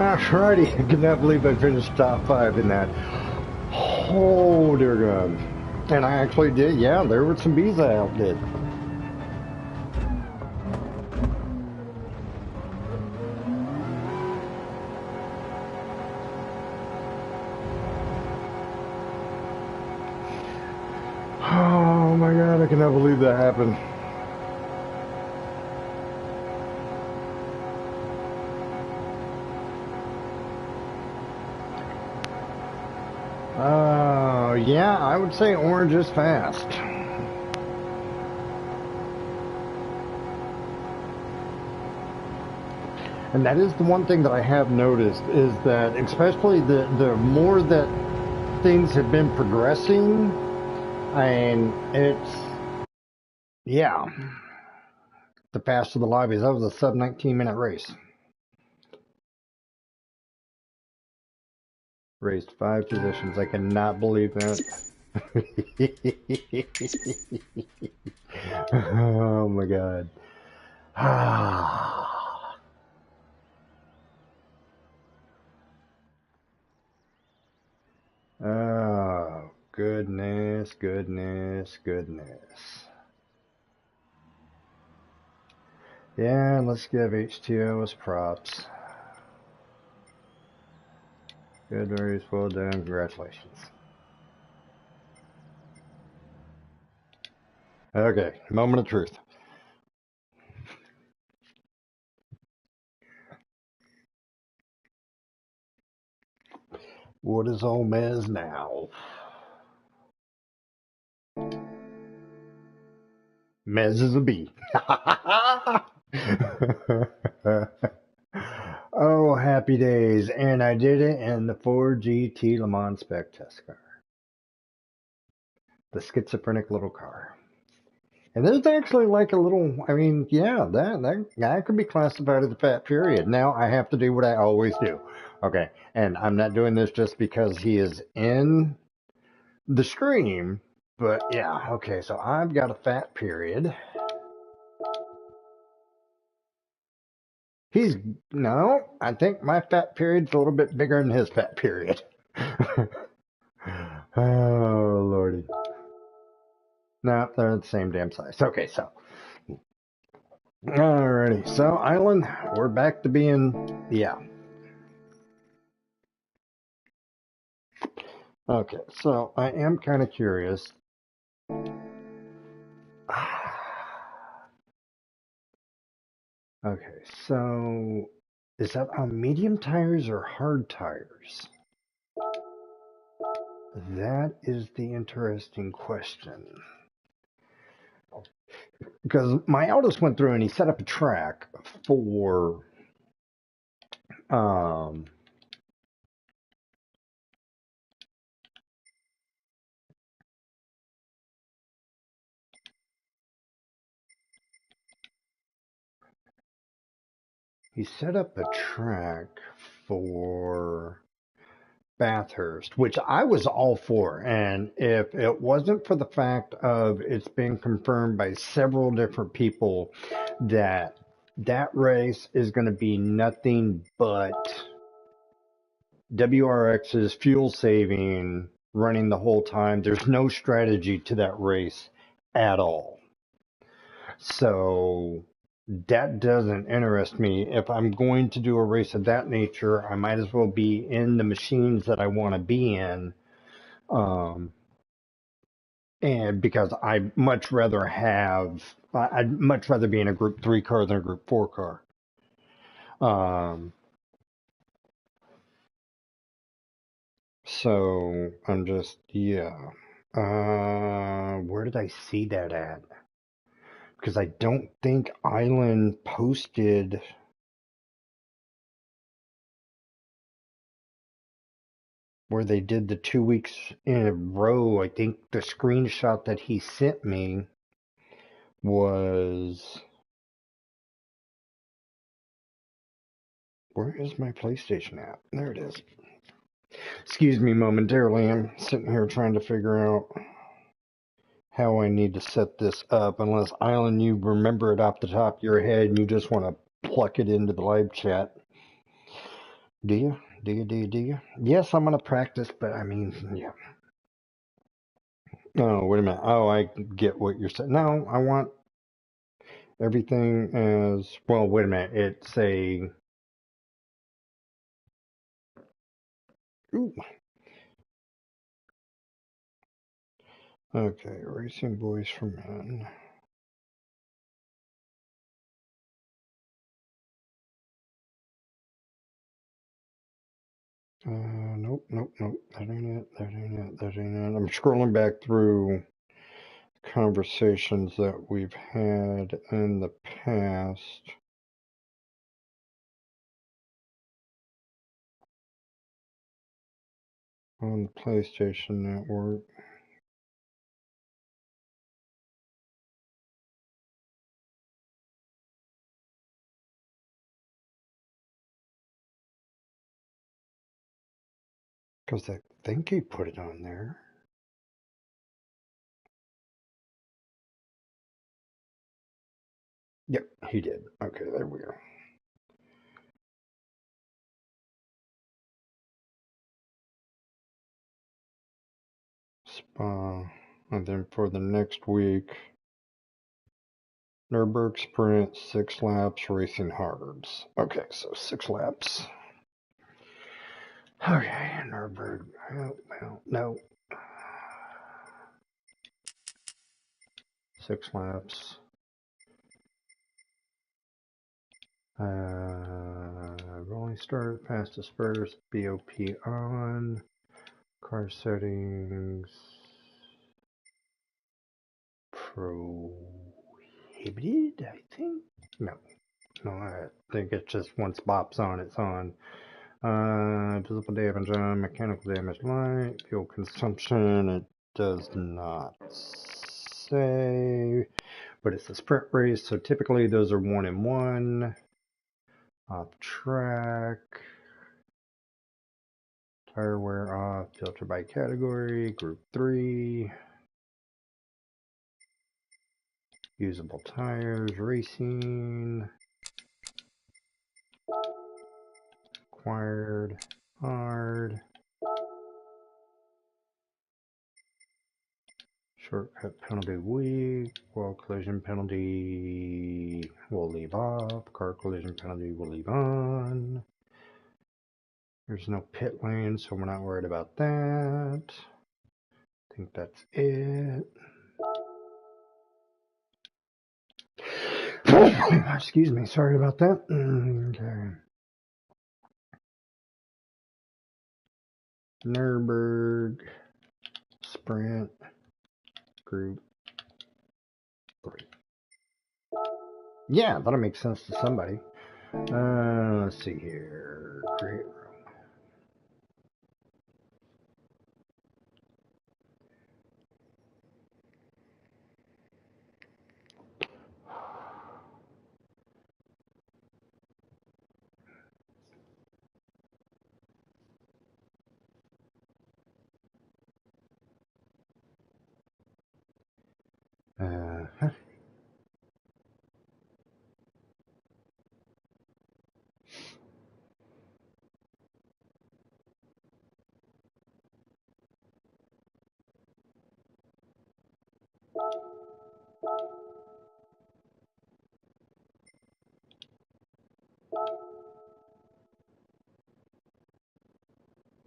Alrighty, I cannot believe I finished top 5 in that. Oh dear God. And I actually did, yeah, there were some bees I outdid. Oh my God, I cannot believe that happened. yeah, I would say orange is fast. And that is the one thing that I have noticed is that especially the more that things have been progressing, and it's, yeah, the faster the lobbies. That was a sub 19-minute race. Raised 5 positions. I cannot believe that. Oh my god. Oh, goodness, goodness, goodness. Yeah, let's give H2O his props. Good race, well done, congratulations. Okay, moment of truth. What is old Mez now? Mez is a B. Oh, happy days. And I did it in the Ford GT Le Mans Spec test car. The schizophrenic little car. And there's actually like a little, I mean, yeah, that could be classified as a fat period. Now I have to do what I always do. Okay. And I'm not doing this just because he is in the stream, but yeah, okay. So I've got a fat period. He's, no, I think my fat period's a little bit bigger than his fat period. Oh, Lordy. No, they're the same damn size. Okay, so. Alrighty, so Island, we're back to being, yeah. Okay, so I am kind of curious. Okay, so is that on medium tires or hard tires? That is the interesting question. Because my eldest went through and he set up a track for um he set up a track for Bathurst, which I was all for. And if it wasn't for the fact of it's been confirmed by several different people that that race is going to be nothing but WRX's fuel saving running the whole time. There's no strategy to that race at all. So that doesn't interest me. If I'm going to do a race of that nature, I might as well be in the machines that I want to be in. And because I'd much rather be in a Group 3 car than a Group 4 car. So I'm just, yeah. Where did I see that at? Because I don't think Island posted. Where they did the 2 weeks in a row. I think the screenshot that he sent me was. Where is my PlayStation app? There it is. Excuse me momentarily. I'm sitting here trying to figure out how I need to set this up. Unless, Island, you remember it off the top of your head and you just want to pluck it into the live chat. Do you? Do you? Yes, I'm going to practice, but I mean, yeah. Oh, wait a minute. Oh, I get what you're saying. No, I want everything as, well, wait a minute. It's a, ooh. Okay, Racing Boys for Men. Nope, nope, nope. That ain't it. That ain't it. That ain't it. I'm scrolling back through conversations that we've had in the past. On the PlayStation Network. Because I think he put it on there. Yep, he did. Okay, there we go. Spa. And then for the next week, Nürburgring Sprint, 6 laps, racing hards. Okay, so 6 laps. Okay, Nürburgring. No. 6 laps. Rolling start, fastest first, BOP on, car settings, prohibited, I think? No, I think it's just once BOP's on, it's on. Visible damage on, mechanical damage light, fuel consumption, it does not say, but it's a sprint race, so typically those are 1 and 1. Off track. Tire wear off. Filter by category. Group 3. Usable tires. Racing. Acquired. Hard. Shortcut penalty weak. Wall collision penalty will leave off. Car collision penalty will leave on. There's no pit lane, so we're not worried about that. I think that's it. Excuse me, sorry about that. Okay. Nürburgring Sprint Group 3. Yeah, that'll make sense to somebody. Let's see here. Create room.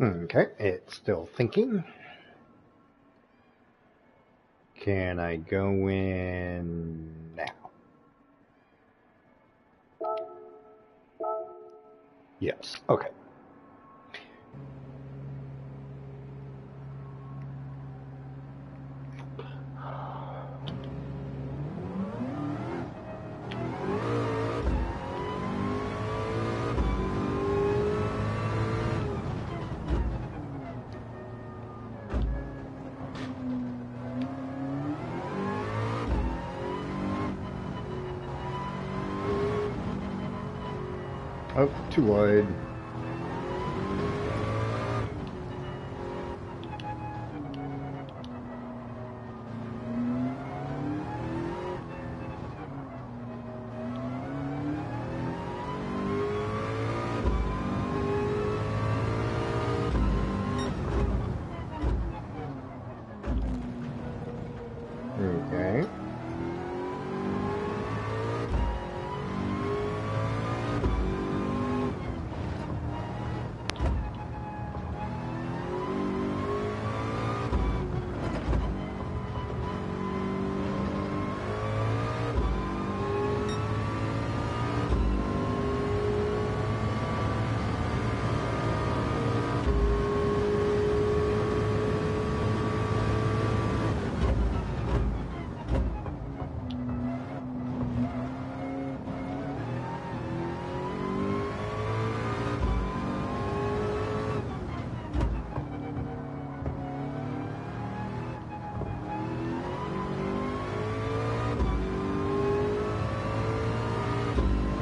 Okay, it's still thinking. Can I go in now? Yes, okay. Oh, too wide. Okay.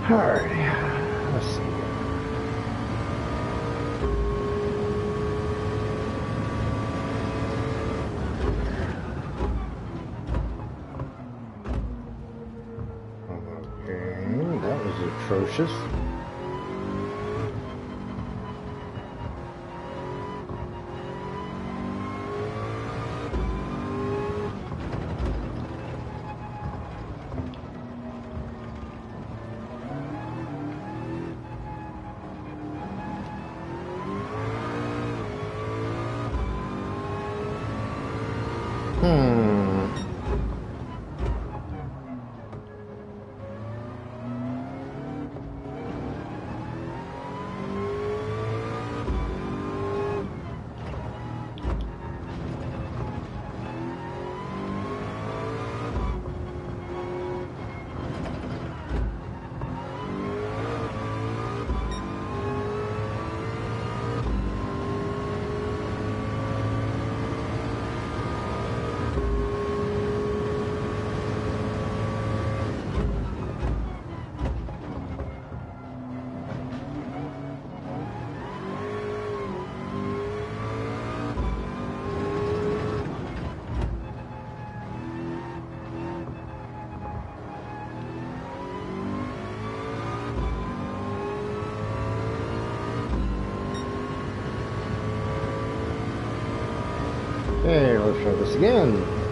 Alrighty, let's see. Okay, that was atrocious. Okay, let's try this again.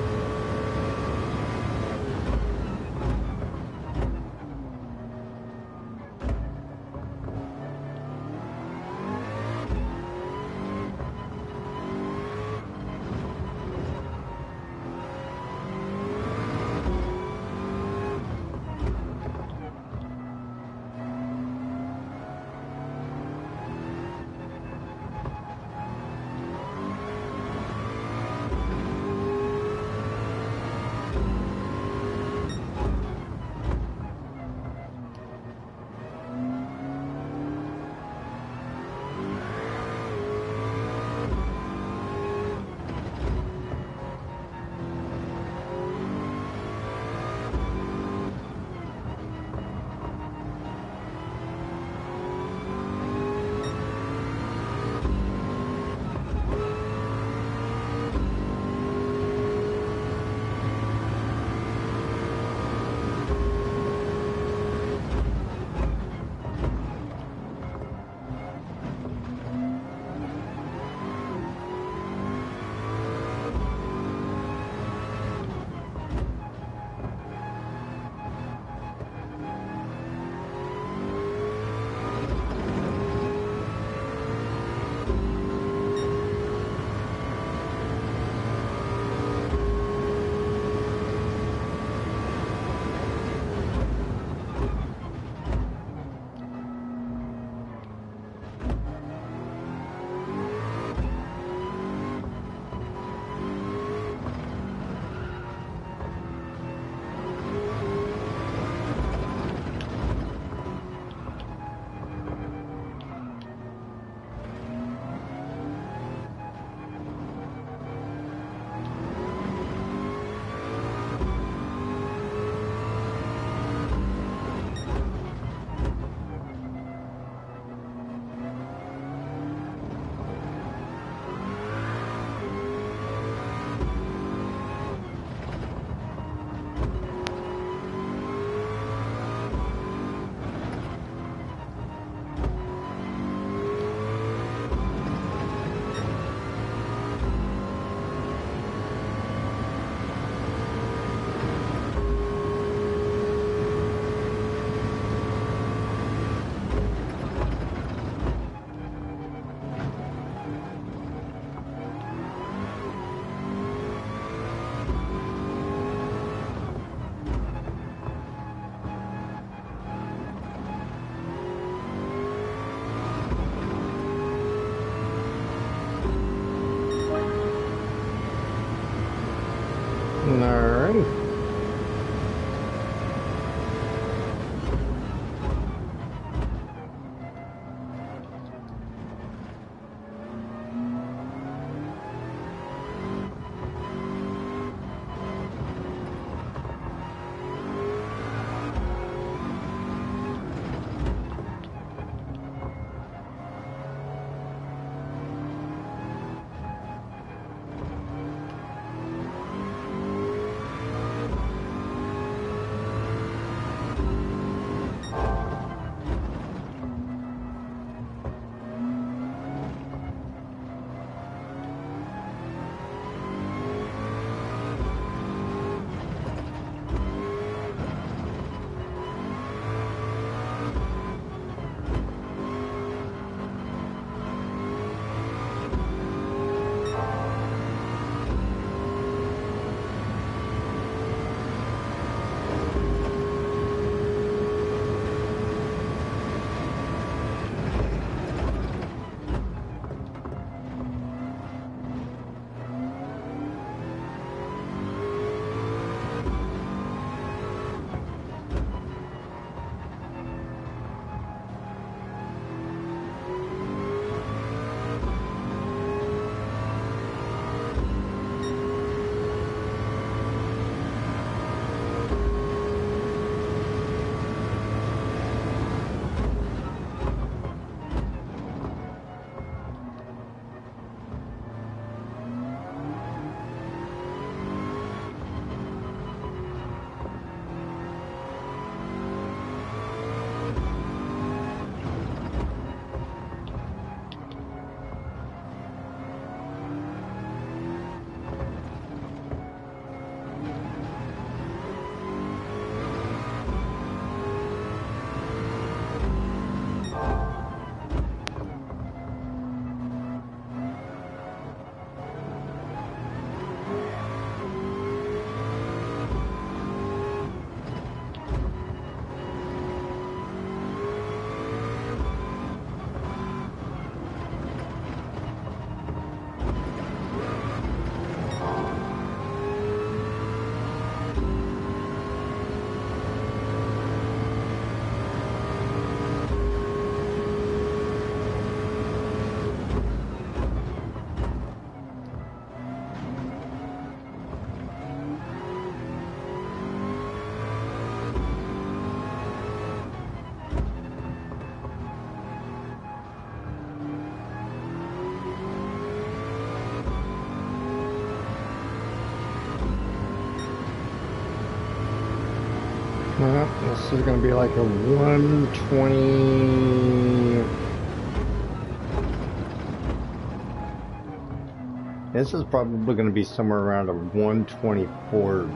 this is going to be like a 120. This is probably going to be somewhere around a 124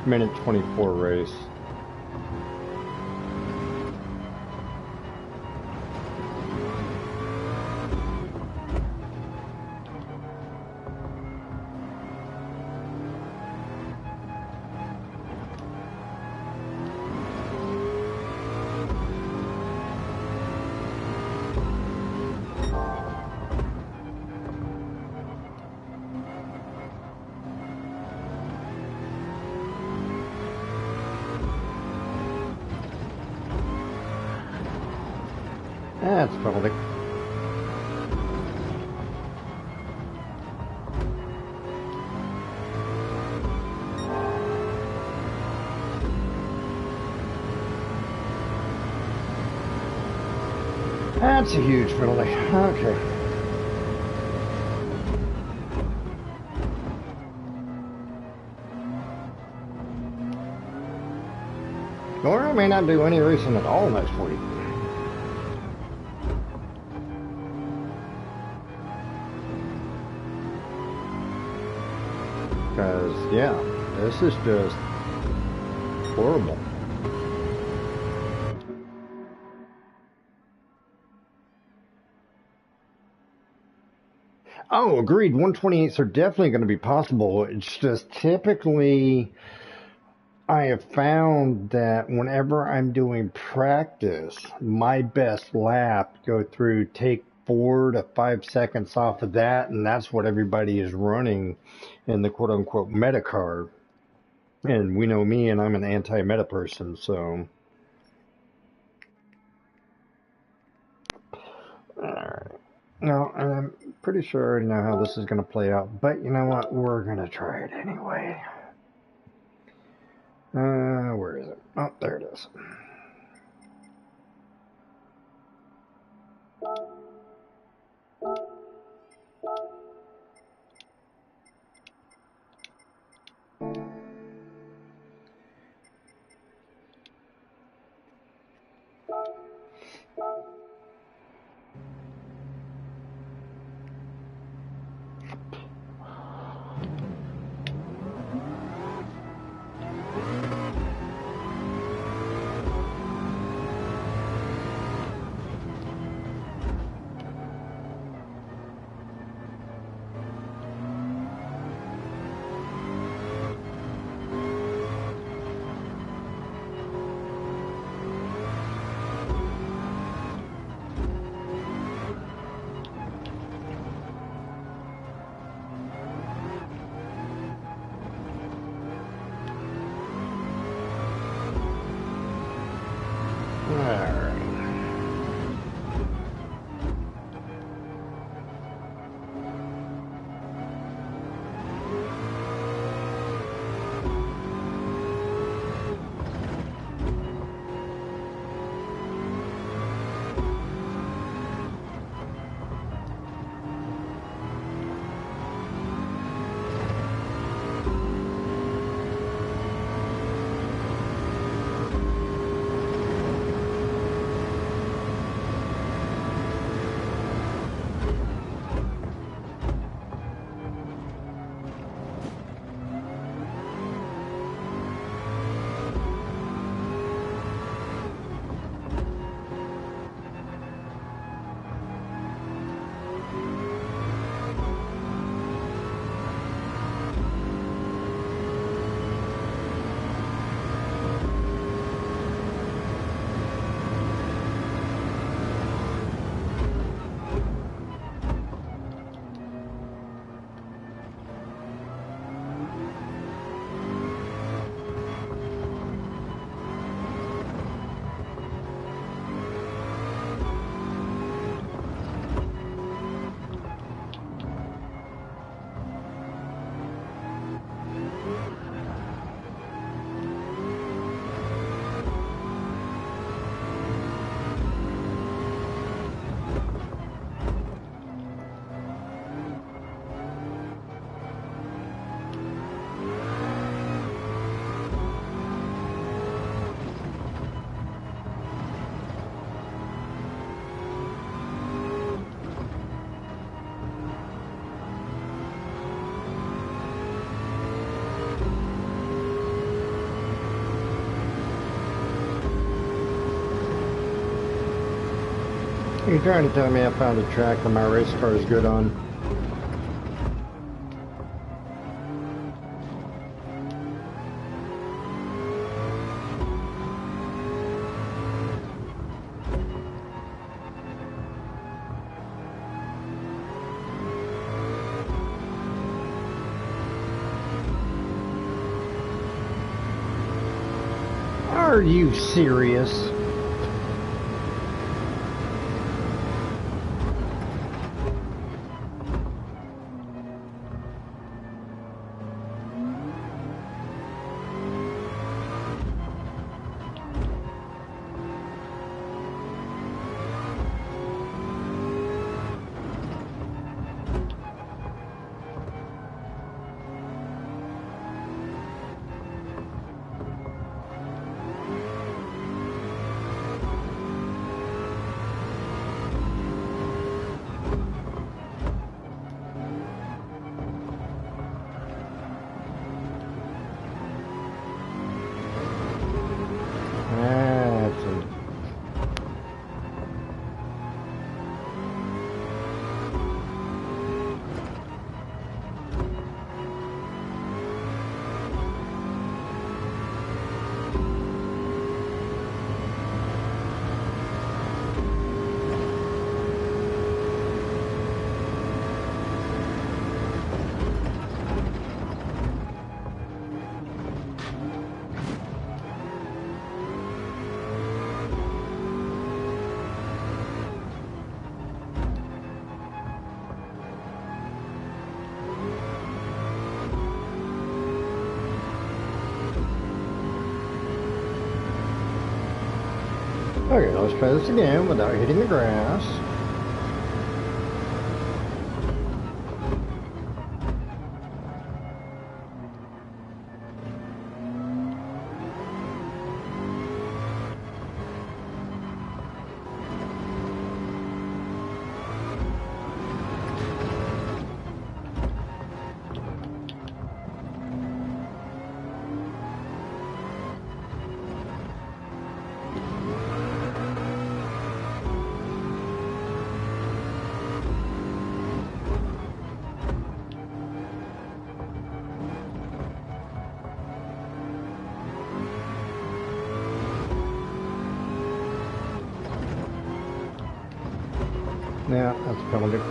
minute 24 race. That's probably. That's a huge penalty. Okay. Or I may not do any racing at all next week. Because, yeah, this is just horrible. Oh, agreed. 128s are definitely going to be possible. It's just typically I have found that whenever I'm doing practice, my best lap go through take 4 to 5 seconds off of that, and that's what everybody is running in the quote-unquote meta car. And we know me, and I'm an anti-meta person, so. Alright. No, I'm pretty sure I already know how this is going to play out, but you know what? We're going to try it anyway. Where is it? Oh, there it is. You trying to tell me I found a track that my race car is good on? Are you serious? Okay, let's try this again without hitting the grass. Yeah, that's a penalty.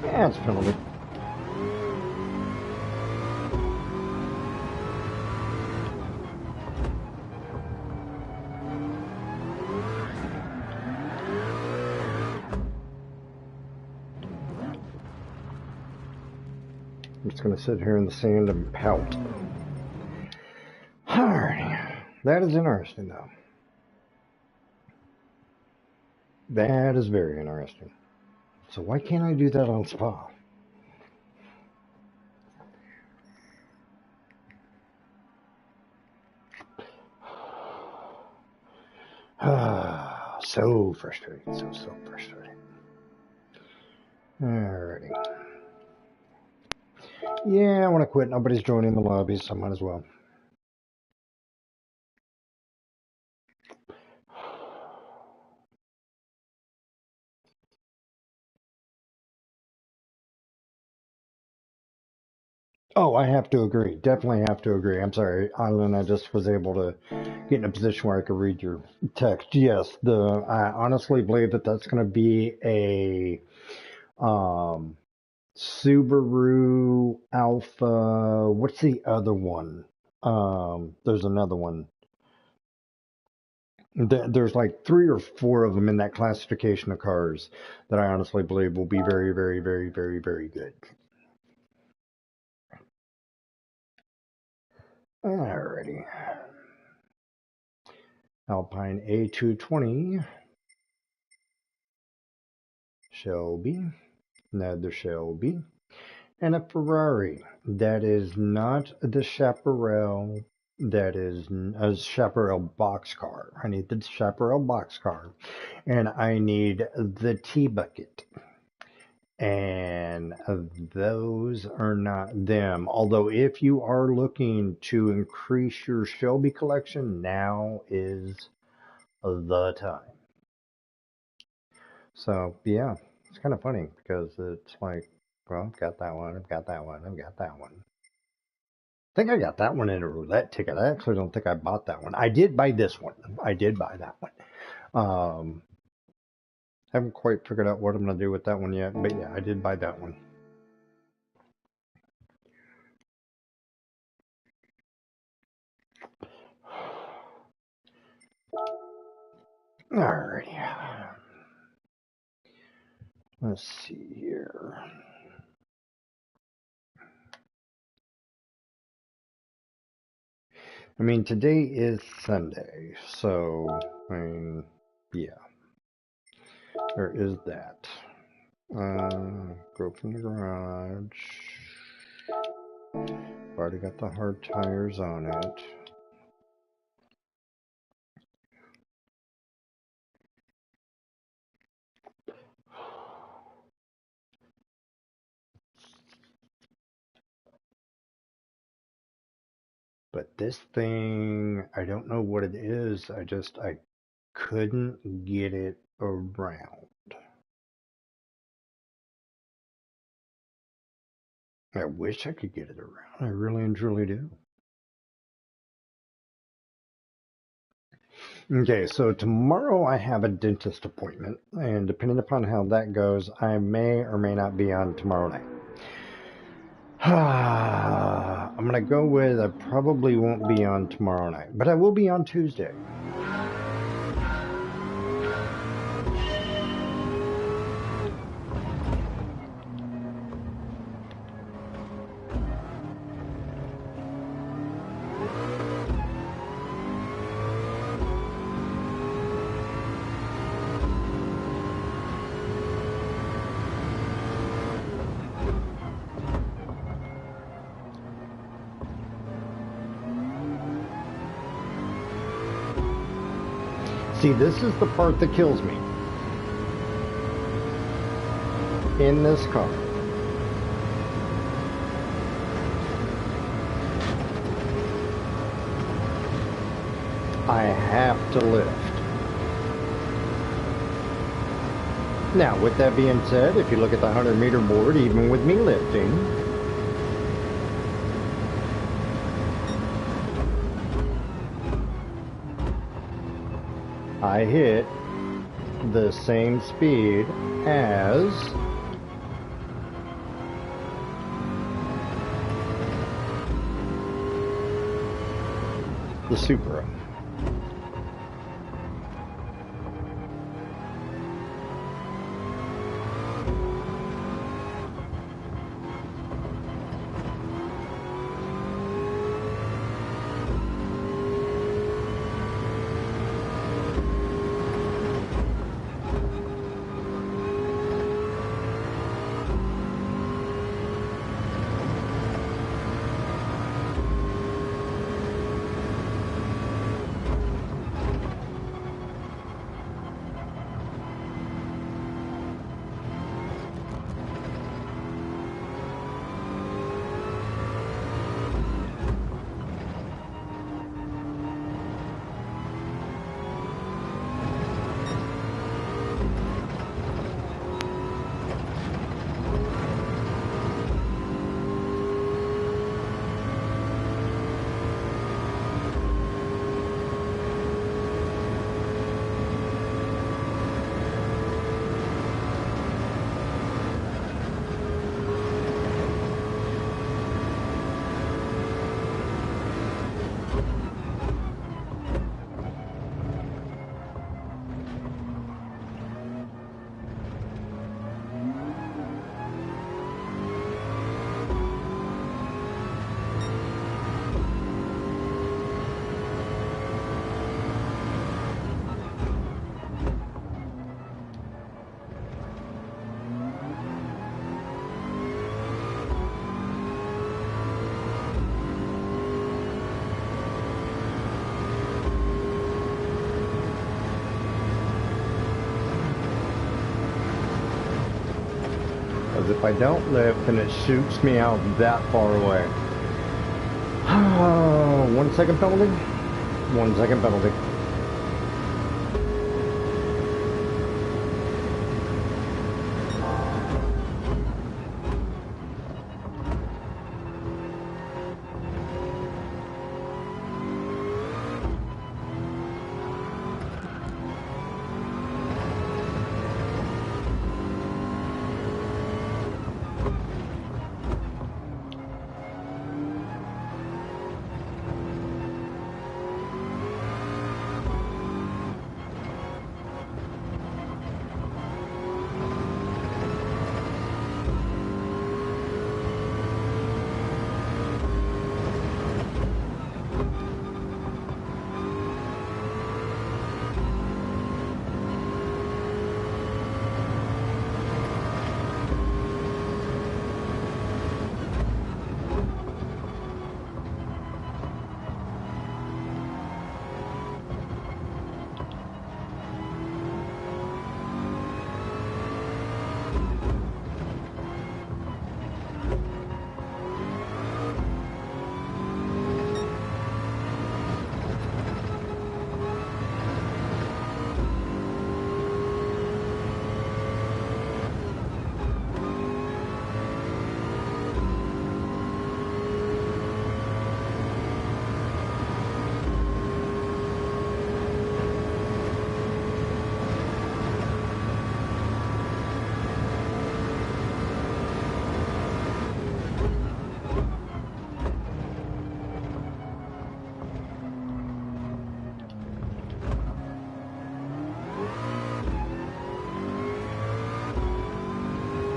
Yeah, it's a penalty. I'm just going to sit here in the sand and pout. Alrighty. That is interesting, though. That is very interesting. So why can't I do that on Spa? So frustrating. So frustrating. Alrighty. Yeah, I want to quit. Nobody's joining the lobby, so I might as well. Oh, I have to agree. Definitely have to agree. I'm sorry, Island. I just was able to get in a position where I could read your text. Yes, I honestly believe that that's going to be a Subaru Alpha. What's the other one? There's another one. There's like 3 or 4 of them in that classification of cars that I honestly believe will be very, very, very, very, very good. Alrighty. Alpine A220. Shelby. Another Shelby. And a Ferrari. That is not the Chaparral. That is a Chaparral boxcar. I need the Chaparral boxcar. And I need the T-Bucket. And those are not them. Although if you are looking to increase your Shelby collection, now is the time. So yeah, it's kind of funny because it's like, well, I've got that one, I've got that one, I've got that one. I think I got that one in a roulette ticket. I actually don't think I bought that one. I did buy this one. I did buy that one. Haven't quite figured out what I'm going to do with that one yet, but yeah, I did buy that one. Alrighty. Let's see here. I mean, today is Sunday, so, I mean, yeah, there is that. Go from the garage. Already got the hard tires on it. But this thing, I don't know what it is. I couldn't get it around. I wish I could get it around. I really and truly do. Okay, so tomorrow I have a dentist appointment, and depending upon how that goes, I may or may not be on tomorrow night. I'm gonna go with I probably won't be on tomorrow night, but I will be on Tuesday. See, this is the part that kills me in this car. I have to lift. Now, with that being said, if you look at the 100-meter board, even with me lifting, I hit the same speed as the Supra. because if I don't lift, then it shoots me out that far away. 1 second penalty. 1 second penalty.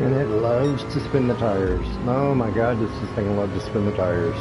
And it loves to spin the tires. Oh my god, does this thing love to spin the tires.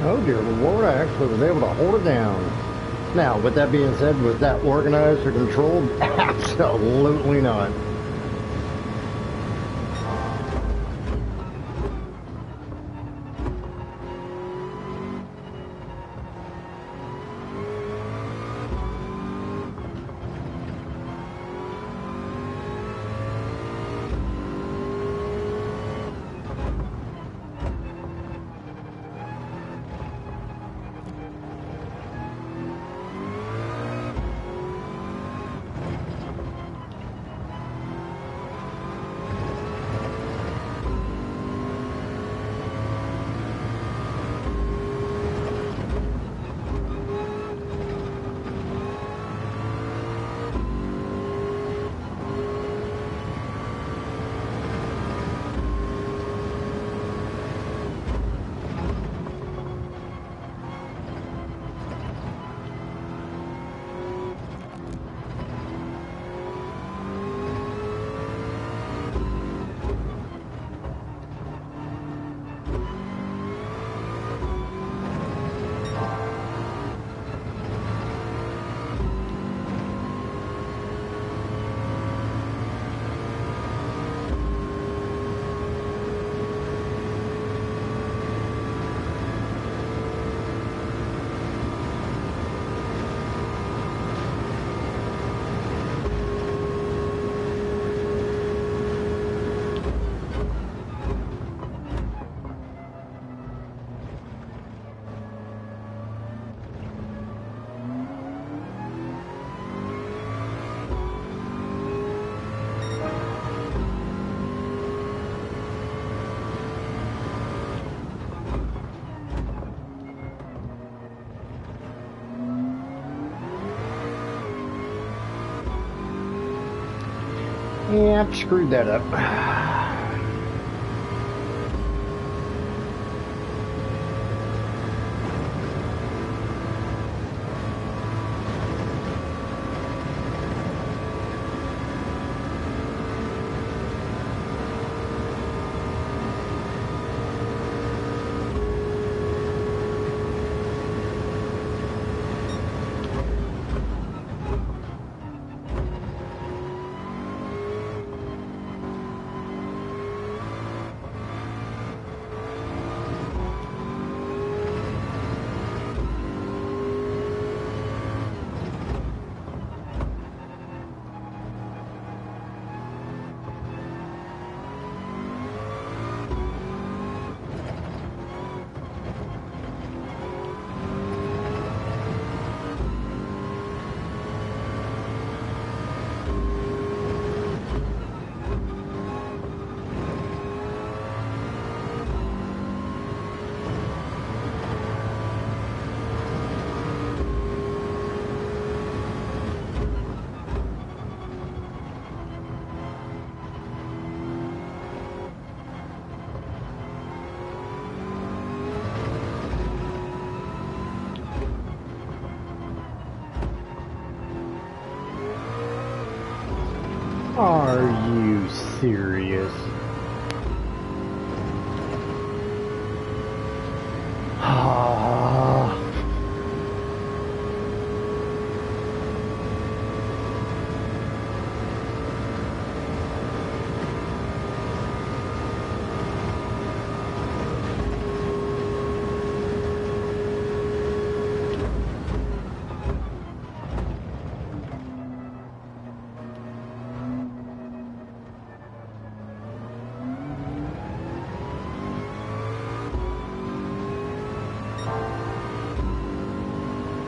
Oh dear Lord, I actually was able to hold it down. Now, with that being said, was that organized or controlled? Absolutely not. Yep, screwed that up. Are you serious?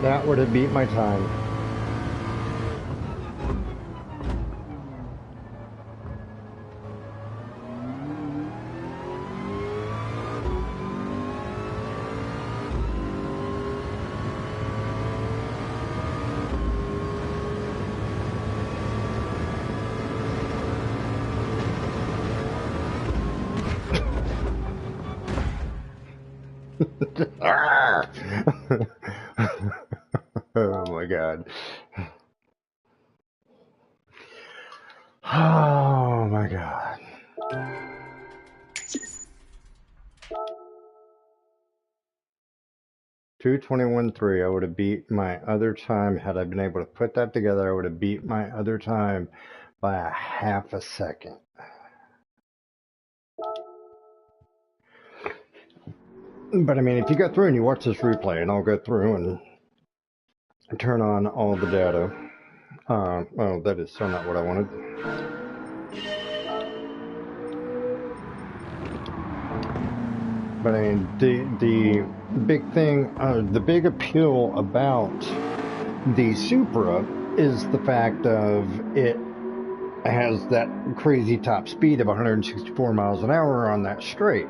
That would have beat my time. Oh my god. Oh my god. .221.3. I would have beat my other time. Had I been able to put that together, I would have beat my other time by a half a second. But I mean, if you go through and you watch this replay, and I'll go through and turn on all the data. Well, that is still not what I wanted. But I mean, the big thing, the big appeal about the Supra is the fact of it has that crazy top speed of 164 miles an hour on that straight.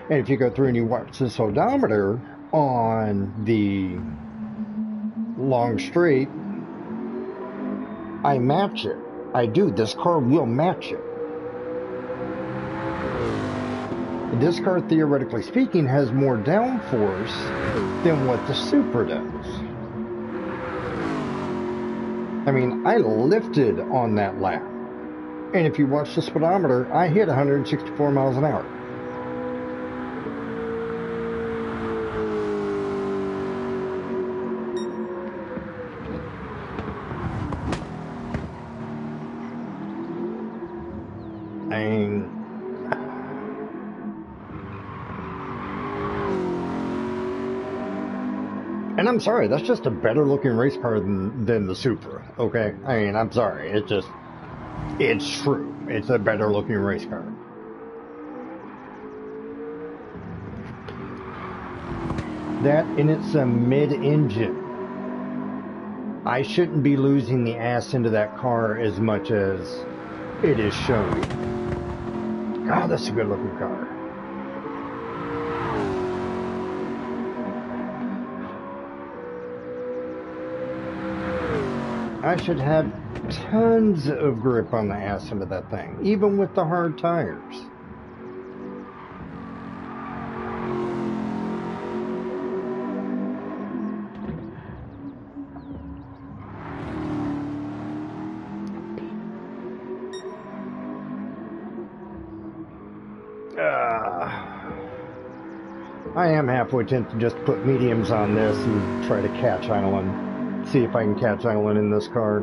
And if you go through and you watch this odometer on the long straight, I match it. I do. This car will match it. This car, theoretically speaking, has more downforce than what the Supra does. I mean, I lifted on that lap. And if you watch the speedometer, I hit 164 miles an hour. And I'm sorry, that's just a better looking race car than the Supra, okay? I mean, I'm sorry, it's true. It's a better looking race car. That, and it's a mid-engine. I shouldn't be losing the ass into that car as much as it is showing. God, that's a good looking car. I should have tons of grip on the ass end of that thing, even with the hard tires. I am halfway tempted just to put mediums on this and try to catch Island. See if I can catch Island in this car.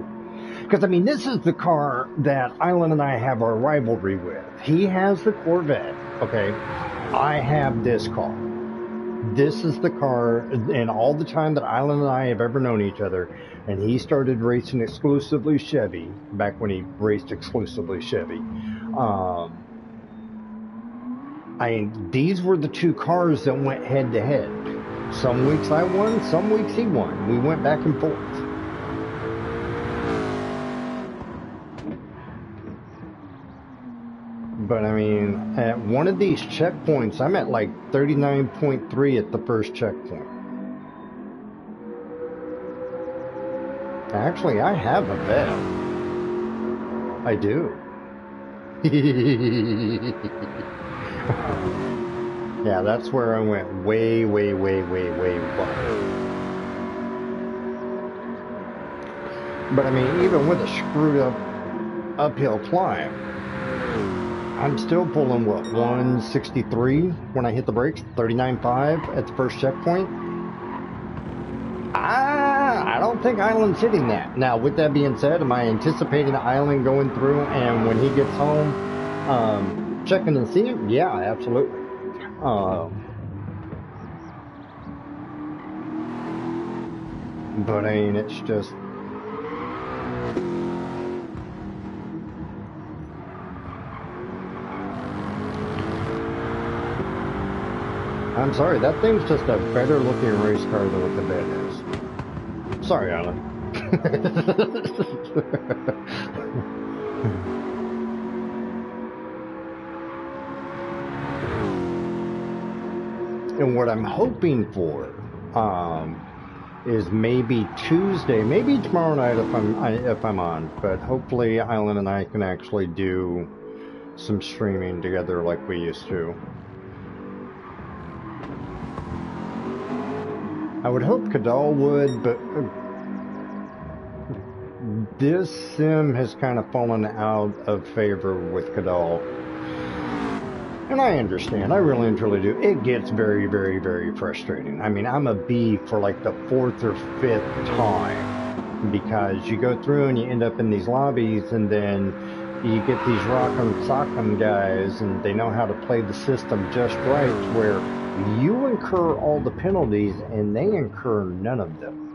Because, I mean, this is the car that Island and I have our rivalry with. He has the Corvette, okay? I have this car. This is the car, and all the time that Island and I have ever known each other, and he started racing exclusively Chevy, back when he raced exclusively Chevy. These were the two cars that went head to head. Some weeks I won, some weeks he won. We went back and forth. But I mean, at one of these checkpoints, I'm at like 39.3 at the first checkpoint. Actually, I have a bet. I do. Yeah, that's where I went way wide. But I mean, even with a screwed up uphill climb, I'm still pulling, what, 163 when I hit the brakes, 39.5 at the first checkpoint. I don't think Island's hitting that. Now, with that being said, am I anticipating Island going through and when he gets home, checking and seeing? Yeah, absolutely. But I mean, it's just... I'm sorry, that thing's just a better looking race car than what the bed is. Sorry, Alan. And what I'm hoping for is maybe Tuesday, maybe tomorrow night if I'm on, but hopefully Island and I can actually do some streaming together like we used to. I would hope Kadal would, but this sim has kind of fallen out of favor with Kadal. And I understand, I really and truly do. It gets very frustrating. I mean, I'm a B for like the 4th or 5th time, because you go through and you end up in these lobbies, and then you get these rock'em sock'em guys, and they know how to play the system just right, where you incur all the penalties and they incur none of them.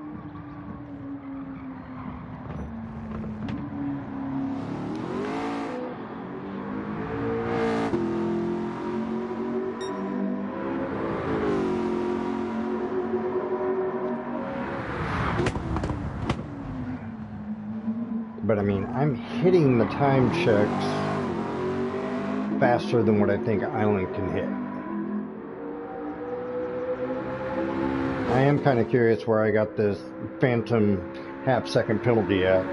But I mean, I'm hitting the time checks faster than what I think Island can hit. I am kind of curious where I got this phantom half-second penalty at.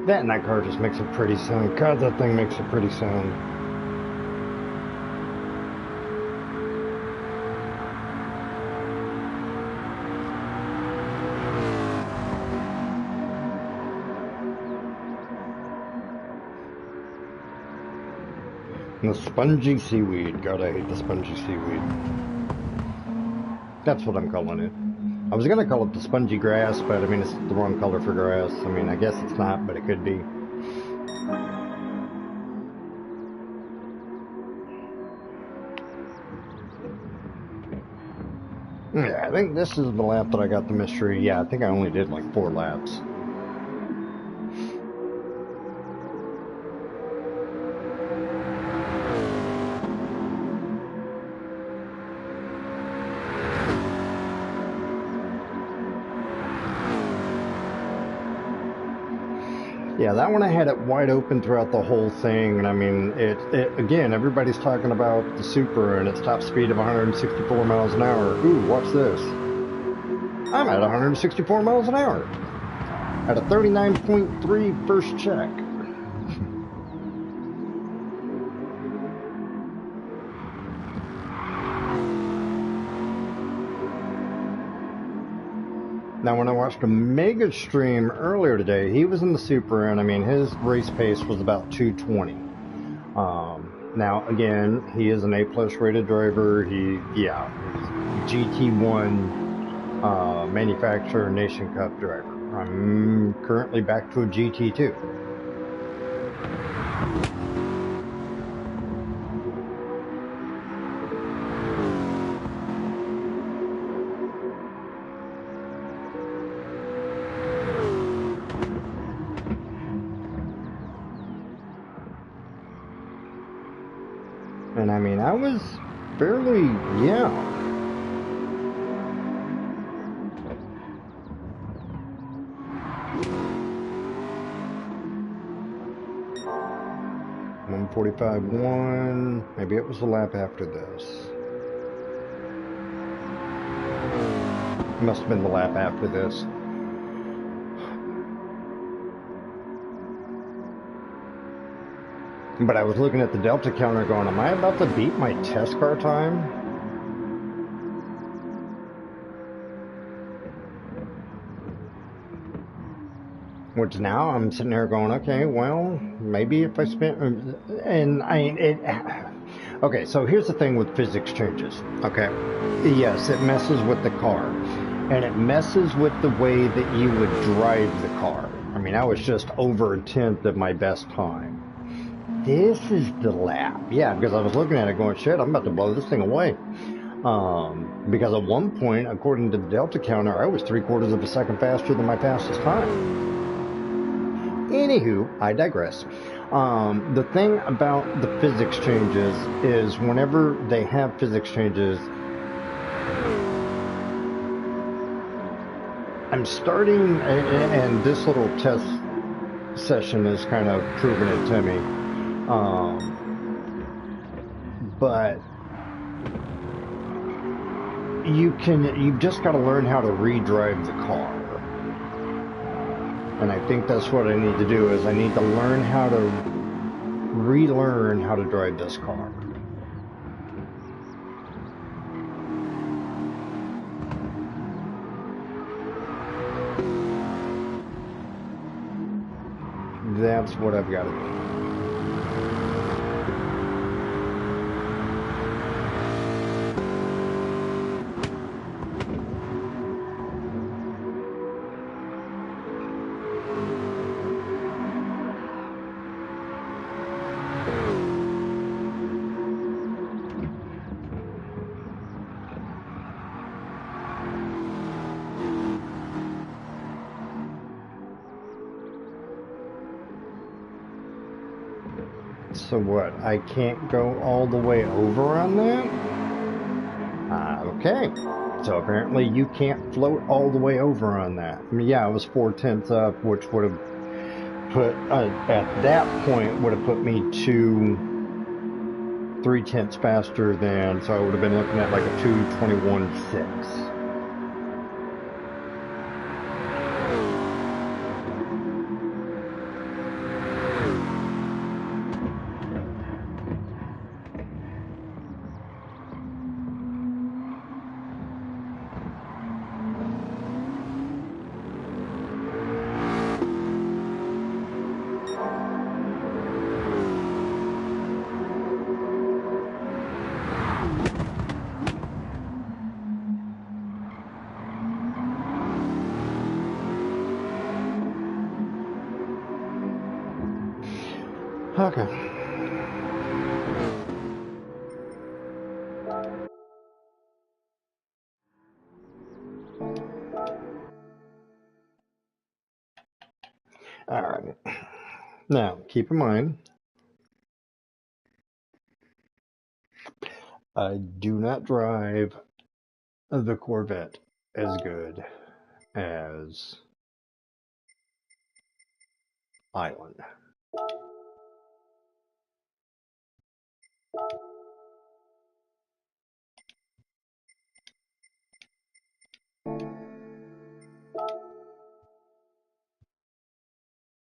That and that car just makes a pretty sound. God, that thing makes a pretty sound. And the spongy seaweed. God, I hate the spongy seaweed. That's what I'm calling it. I was gonna call it the spongy grass, but I mean, it's the wrong color for grass. I mean, I guess it's not, but it could be. Yeah, I think this is the lap that I got the mystery. Yeah, I think I only did like 4 laps. Yeah, that one I had it wide open throughout the whole thing, and I mean, it again, everybody's talking about the Supra and its top speed of 164 miles an hour. Ooh, watch this. I'm at 164 miles an hour at a 39.3 first check. Now, when I watched a mega stream earlier today, he was in the Supra, and I mean, his race pace was about 220. Now, again, he is an A+ rated driver. He's GT1 manufacturer Nation Cup driver. I'm currently back to a GT2. And I mean, I was fairly, yeah. .145.1, maybe it was the lap after this. It must have been the lap after this. But I was looking at the Delta counter going, am I about to beat my test car time? Which now I'm sitting there going, okay, well, maybe if I spent, and okay, so here's the thing with physics changes, okay? Yes, it messes with the car, and it messes with the way that you would drive the car. I mean, I was just over 1/10 of my best time. This is the lap. Yeah, because I was looking at it going, shit, I'm about to blow this thing away. Because at one point, according to the Delta counter, I was 3/4 of a second faster than my fastest time. Anywho, I digress. The thing about the physics changes is whenever they have physics changes, I'm starting, and this little test session is kind of proving it to me. But you've just got to learn how to redrive the car. And I think that's what I need to do, is I need to learn how to relearn how to drive this car. That's what I've got to do. So what, I can't go all the way over on that? Okay. So apparently you can't float all the way over on that. I mean, yeah, it was 4/10 up, which would have put, at that point, would have put me to 3/10 faster than, so I would have been looking at like a 2:21.6. Okay. All right. Now, keep in mind, I do not drive the Corvette as good as Island.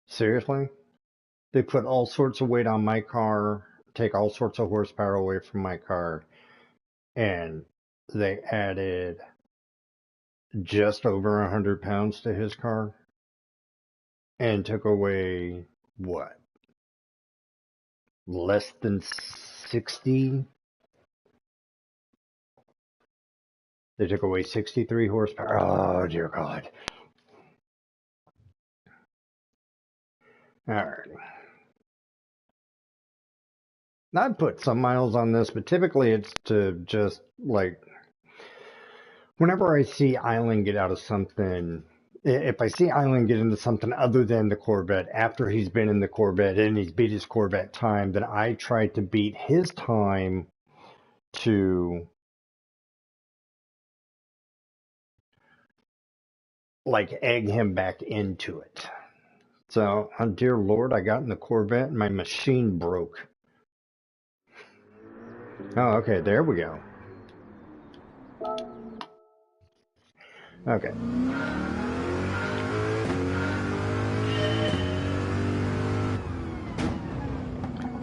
Seriously? They put all sorts of weight on my car, take all sorts of horsepower away from my car, and they added just over 100 pounds to his car and took away what? Less than 60? They took away 63 horsepower. Oh, dear God. All right. I'd put some miles on this, but typically it's to just like whenever I see Island get out of something, if I see Island get into something other than the Corvette after he's been in the Corvette and he's beat his Corvette time, then I try to beat his time to like egg him back into it. So, oh dear Lord, I got in the Corvette and my machine broke. Oh, okay, there we go. Okay.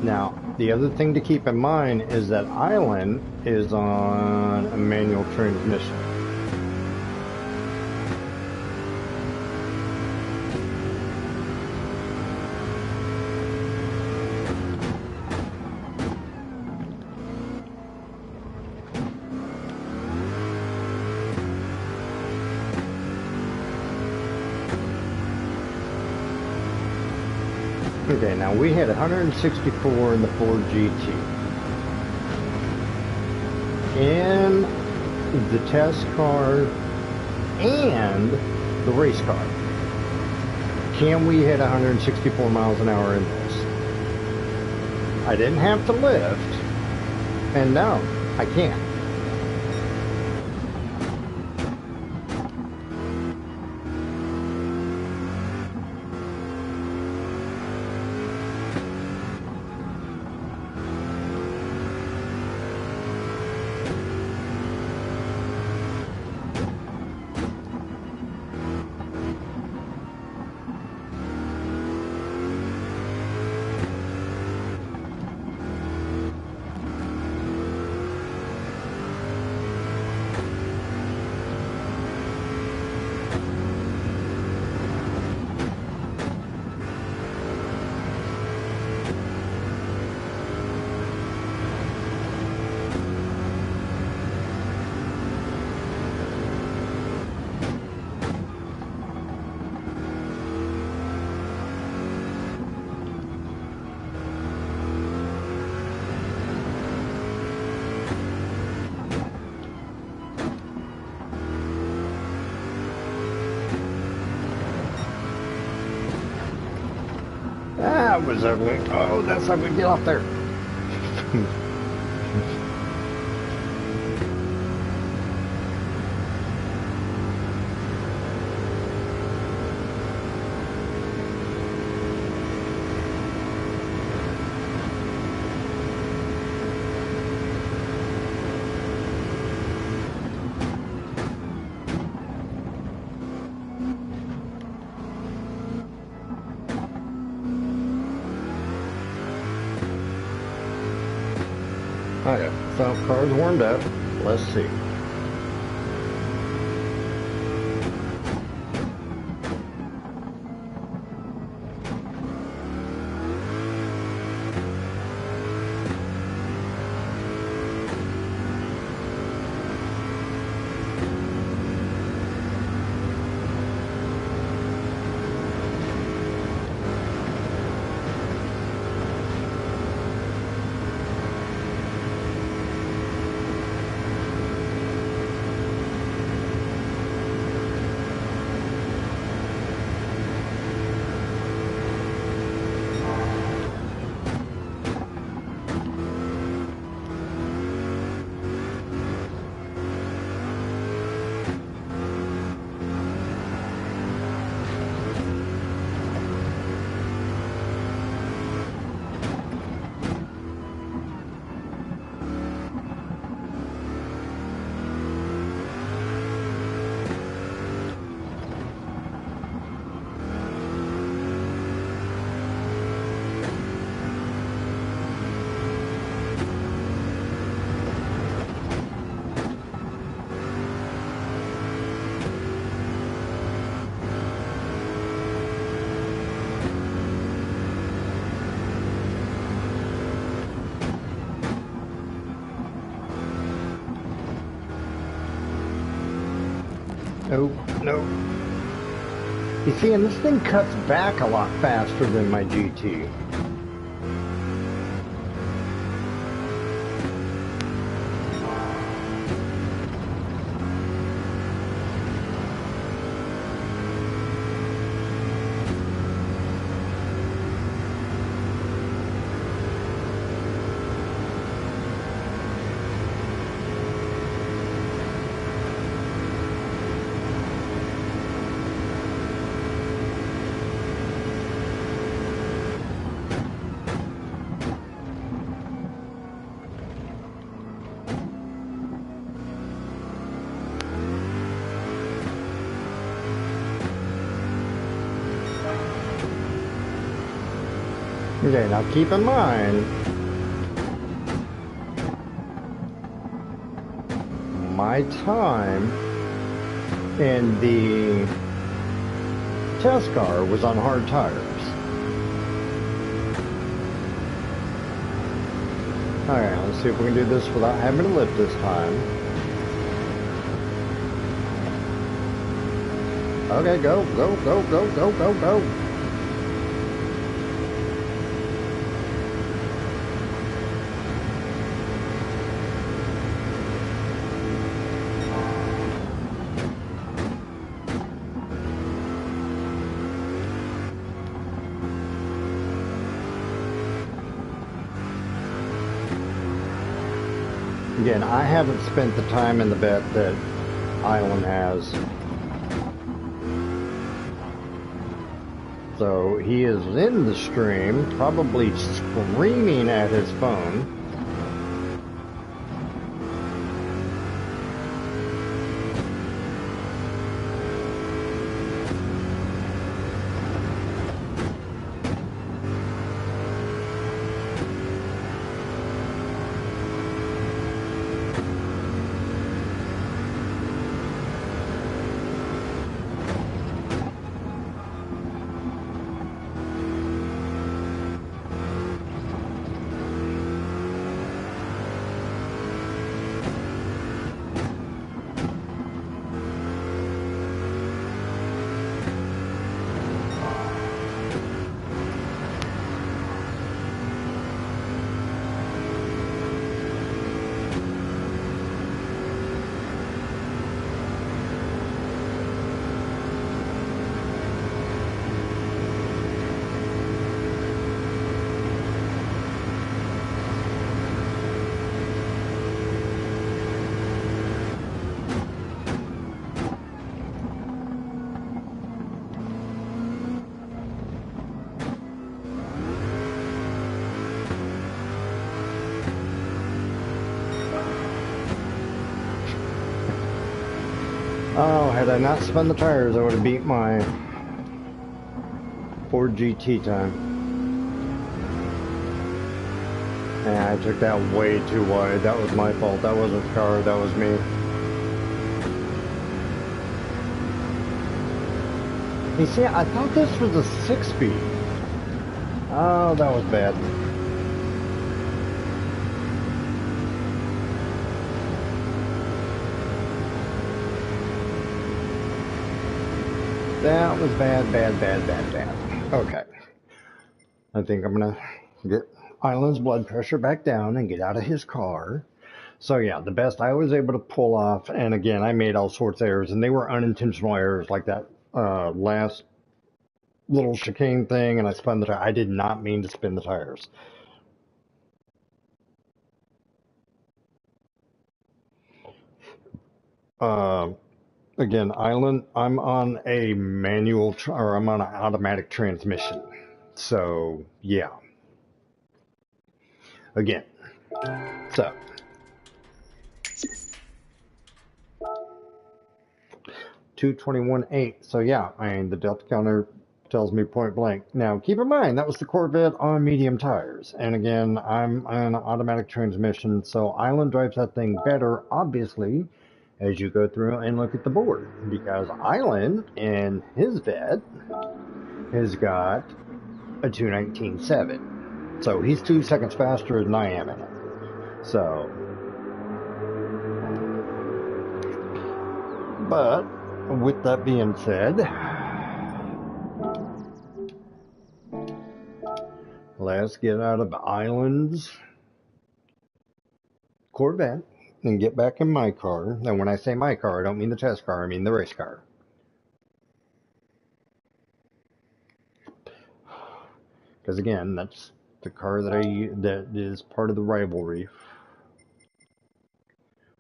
Now, the other thing to keep in mind is that Island is on a manual transmission. Okay, now we had 164 in the Ford GT. In the test car and the race car, can we hit 164 miles an hour in this? I didn't have to lift, and no, I can't. That was ugly. Oh, that's ugly. Get off there. Okay, so car's warmed up. Let's see. Nope, nope. You see, and this thing cuts back a lot faster than my GT. Okay, now keep in mind, my time in the test car was on hard tires. Alright, let's see if we can do this without having to lift this time. Okay, go, go, go, go, go, go, go. Again, I haven't spent the time in the bet that Island has. So he is in the stream, probably screaming at his phone. Oh, had I not spun the tires, I would have beat my Ford GT time. And I took that way too wide. That was my fault. That wasn't the car, that was me. You see, I thought this was a 6-speed. Oh, that was bad. That was bad, bad, bad, bad, bad. Okay. I think I'm gonna get Island's blood pressure back down and get out of his car. So yeah, the best I was able to pull off, and again, I made all sorts of errors, and they were unintentional errors, like that last little chicane thing, and I spun the tire. I did not mean to spin the tires. Again, Island, I'm on a manual, or I'm on an automatic transmission. So, yeah. Again. So. 221.8. So, yeah, I mean, the Delta counter tells me point blank. Now, keep in mind, that was the Corvette on medium tires. And again, I'm on an automatic transmission, so Island drives that thing better, obviously, as you go through and look at the board, because Island in his vet has got a 219.7, so he's 2 seconds faster than I am in it. So, but with that being said, let's get out of Island's Corvette and get back in my car. And when I say my car, I don't mean the test car, I mean the race car. Because again, that's the car that is part of the rivalry.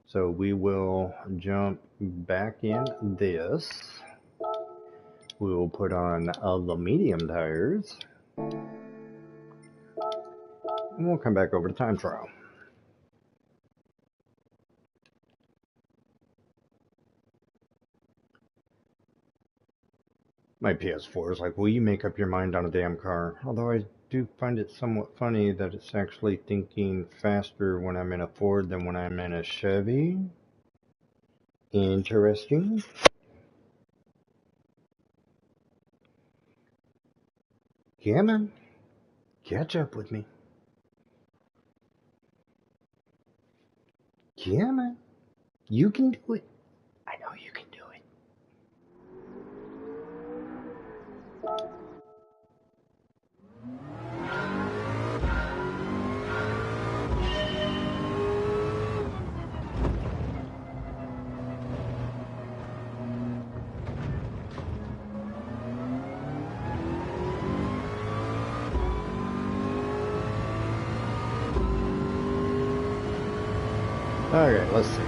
So we will jump back in this. We will put on the medium tires. And we'll come back over to time trial. My PS4 is like, will you make up your mind on a damn car? Although I do find it somewhat funny that it's actually thinking faster when I'm in a Ford than when I'm in a Chevy. Interesting. Yeah, man. Catch up with me. Yeah, man. You can do it. I know you can do it. Okay, let's see.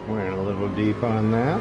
Went a little deep on that.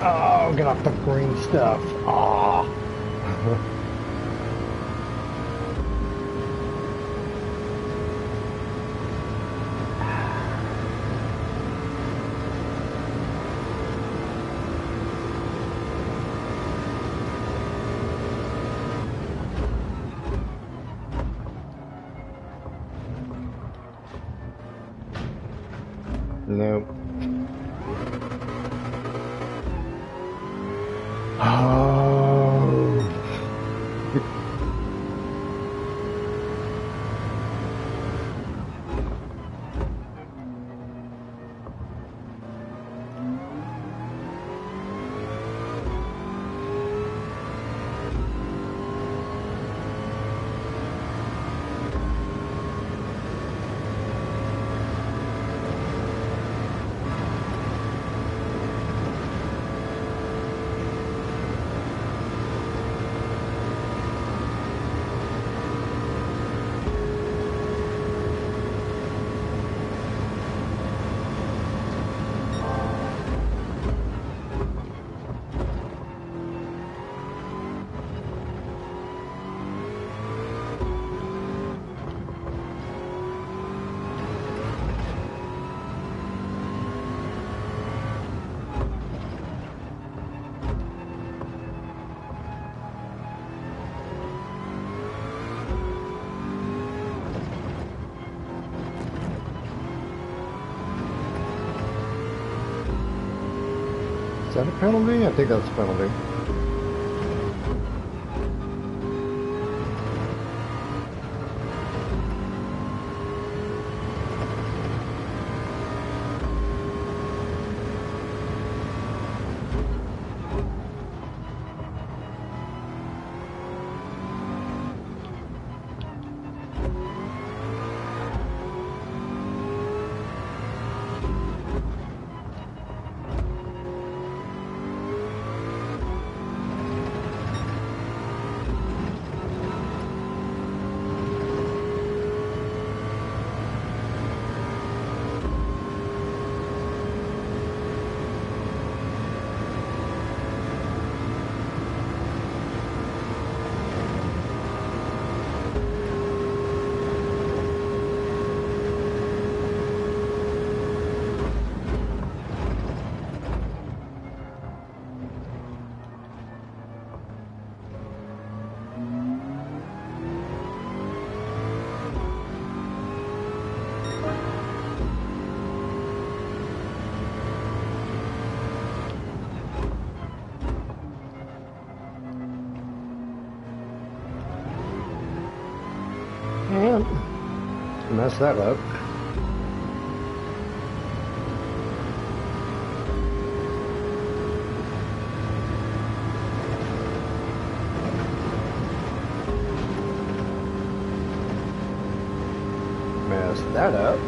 Oh, get off the green stuff. Ah. Nope. Oh. Is that a penalty? I think that's a penalty. And mess that up. Mess that up.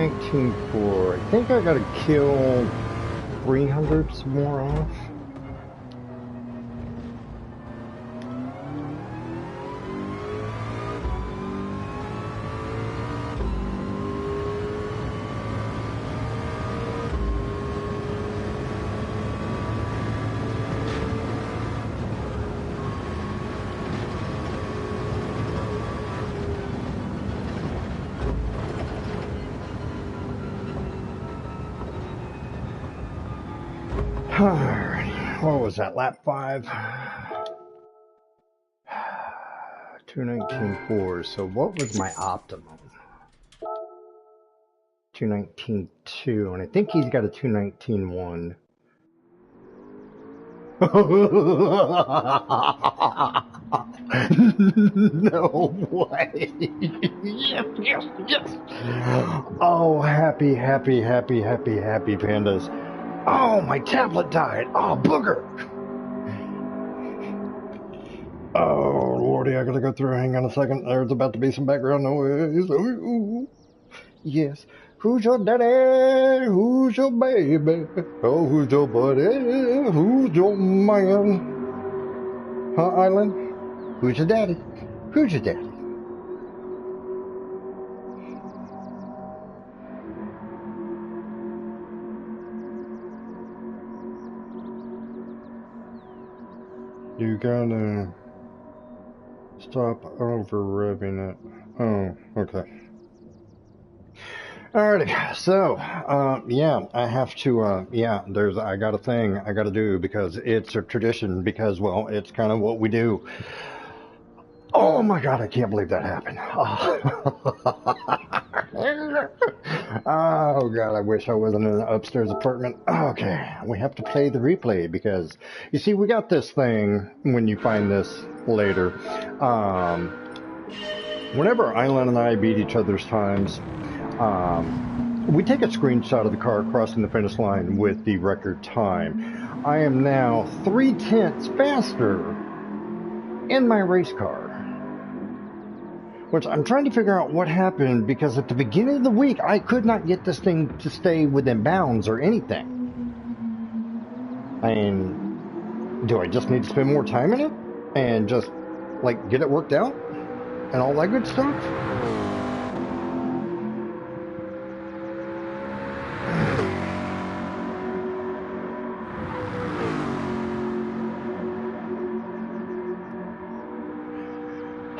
219.4. I think I gotta kill 300s more off. Alright, what was that, lap 5? 219.4, so what was my optimum? 219.2, and I think he's got a 219.1. No way. Yes, yes, yes. Oh, happy, happy, happy, happy, happy pandas. Oh, my tablet died. Oh, booger. Oh, Lordy, I gotta go through. Hang on a second. There's about to be some background noise. Ooh. Yes. Who's your daddy? Who's your baby? Oh, who's your buddy? Who's your man? Huh, Island? Who's your daddy? Who's your daddy? You gotta stop over revving it. Oh, okay. Alrighty, so, yeah, I have to, yeah, I got a thing I gotta do because it's a tradition, because, well, it's kind of what we do. Oh my God, I can't believe that happened. Oh God, I wish I wasn't in an upstairs apartment. Okay, we have to play the replay because, you see, we got this thing when you find this later. Whenever Island and I beat each other's times, we take a screenshot of the car crossing the finish line with the record time. I am now 3/10 faster in my race car, which I'm trying to figure out what happened, because at the beginning of the week I could not get this thing to stay within bounds or anything. I mean, do I just need to spend more time in it and just like get it worked out and all that good stuff?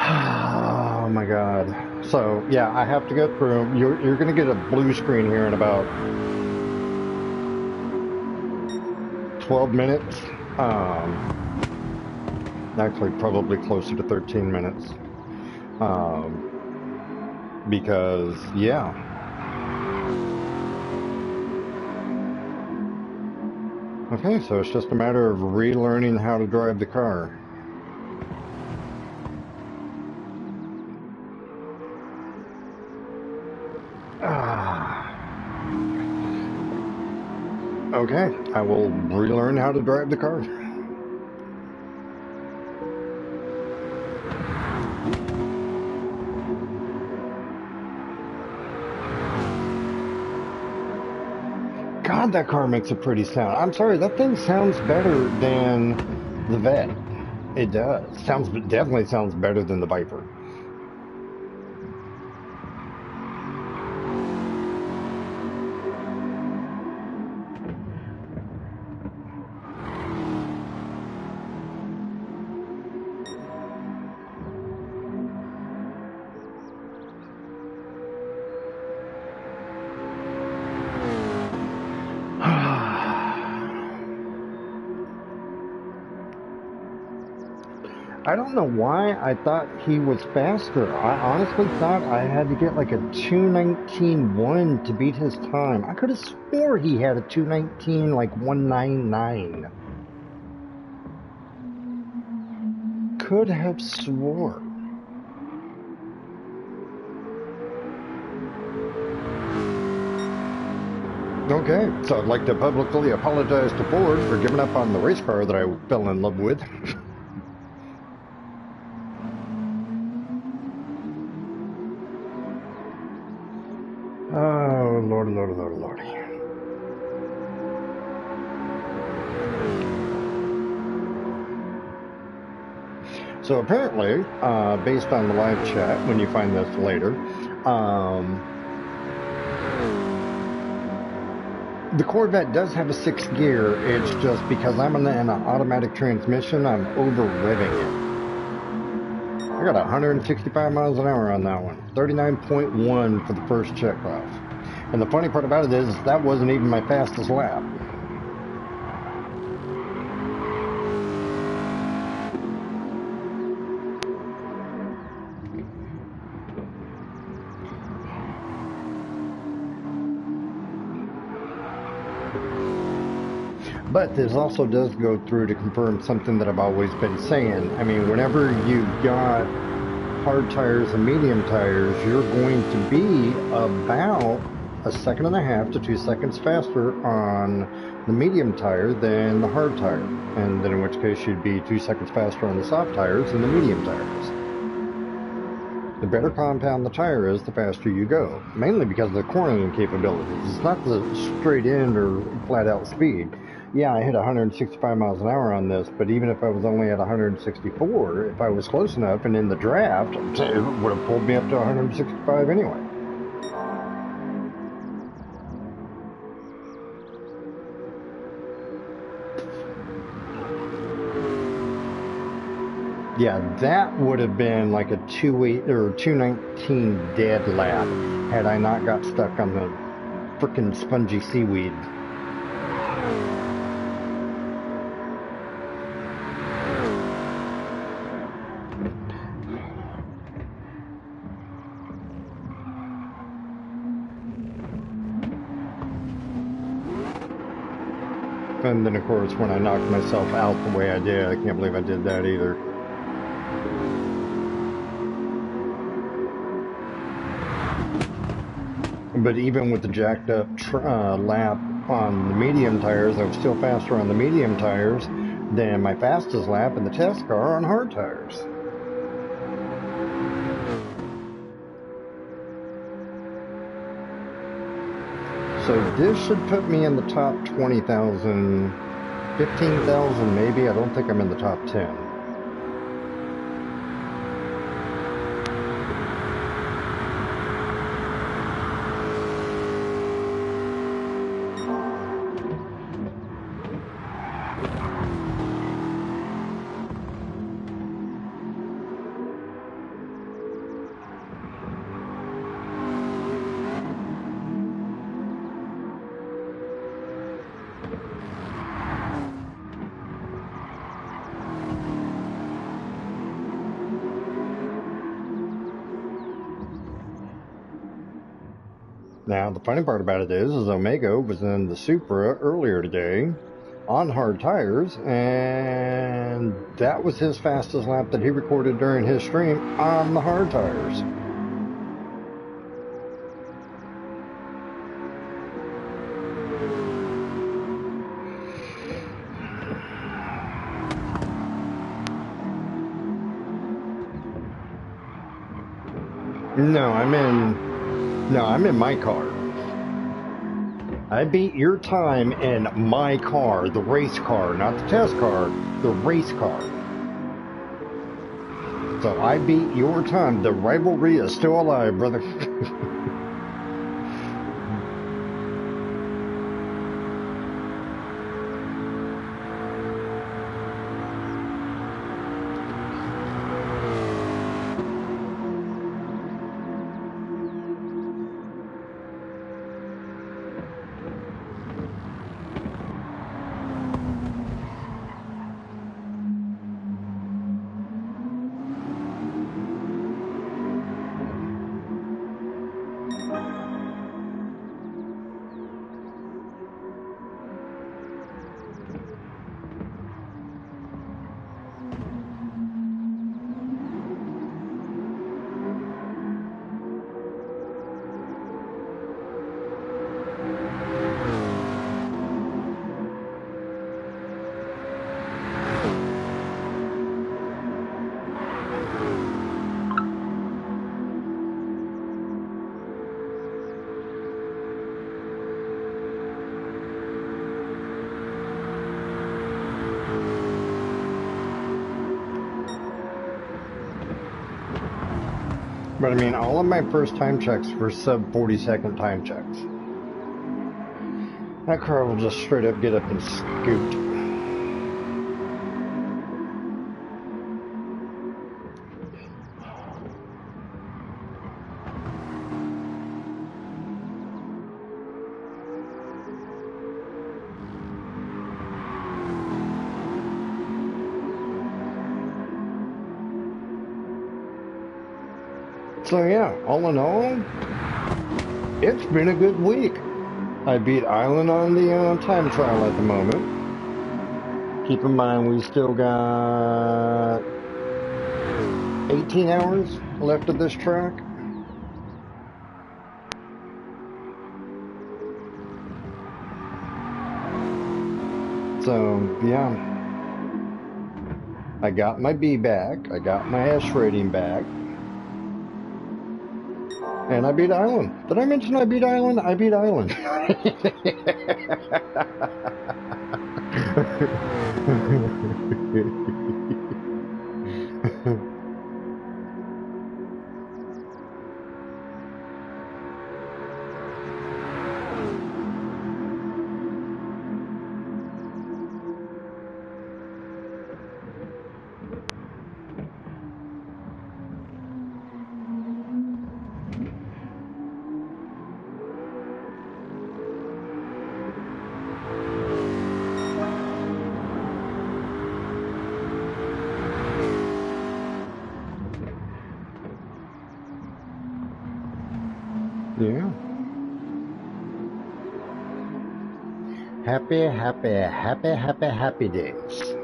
Oh my God. So yeah, I have to go through. You're going to get a blue screen here in about 12 minutes. Actually, probably closer to 13 minutes. Because, yeah. Okay, so it's just a matter of relearning how to drive the car. Okay, I will relearn how to drive the car. God, that car makes a pretty sound. I'm sorry, that thing sounds better than the Vet. It does. Definitely sounds better than the Viper. I don't know why I thought he was faster. I honestly thought I had to get like a 2:19.1 to beat his time. I could have swore he had a 2:19 like 1:99. Could have swore. Okay, so I'd like to publicly apologize to Ford for giving up on the race car that I fell in love with. Oh, Lordy, Lordy, Lordy, Lordy. So apparently, based on the live chat, when you find this later, the Corvette does have a 6th gear. It's just because I'm in an automatic transmission, I'm over revving it. I got 165 miles an hour on that one. 39.1 for the first checkoff. And the funny part about it is that wasn't even my fastest lap. But this also does go through to confirm something that I've always been saying. I mean, whenever you've got hard tires and medium tires, you're going to be about 1.5 to 2 seconds faster on the medium tire than the hard tire. And then in which case you'd be 2 seconds faster on the soft tires than the medium tires. The better compound the tire is, the faster you go. Mainly because of the cornering capabilities. It's not the straight in or flat out speed. Yeah, I hit 165 miles an hour on this, but even if I was only at 164, if I was close enough and in the draft, it would have pulled me up to 165 anyway. Yeah, that would have been like a 2.8 or 2.19 dead lap had I not got stuck on the frickin' spongy seaweed. And then, of course, when I knocked myself out the way I did, I can't believe I did that either. But even with the jacked up lap on the medium tires, I was still faster on the medium tires than my fastest lap in the test car on hard tires. So this should put me in the top 20,000, 15,000 maybe. I don't think I'm in the top 10. Now, the funny part about it is Omega was in the Supra earlier today on hard tires, and that was his fastest lap that he recorded during his stream on the hard tires. No, I'm in my car. I beat your time in my car, the race car, not the test car, the race car. So I beat your time. The rivalry is still alive, brother. But I mean, all of my first time checks were sub 40-second time checks. That car will just straight up get up and scoot. So yeah, all in all, it's been a good week. I beat Island on the time trial at the moment. Keep in mind we still got 18 hours left of this track. So yeah, I got my B back, I got my S rating back, and I beat Island. Did I mention I beat Island? I beat Island. Yeah. Happy, happy, happy, happy, happy days.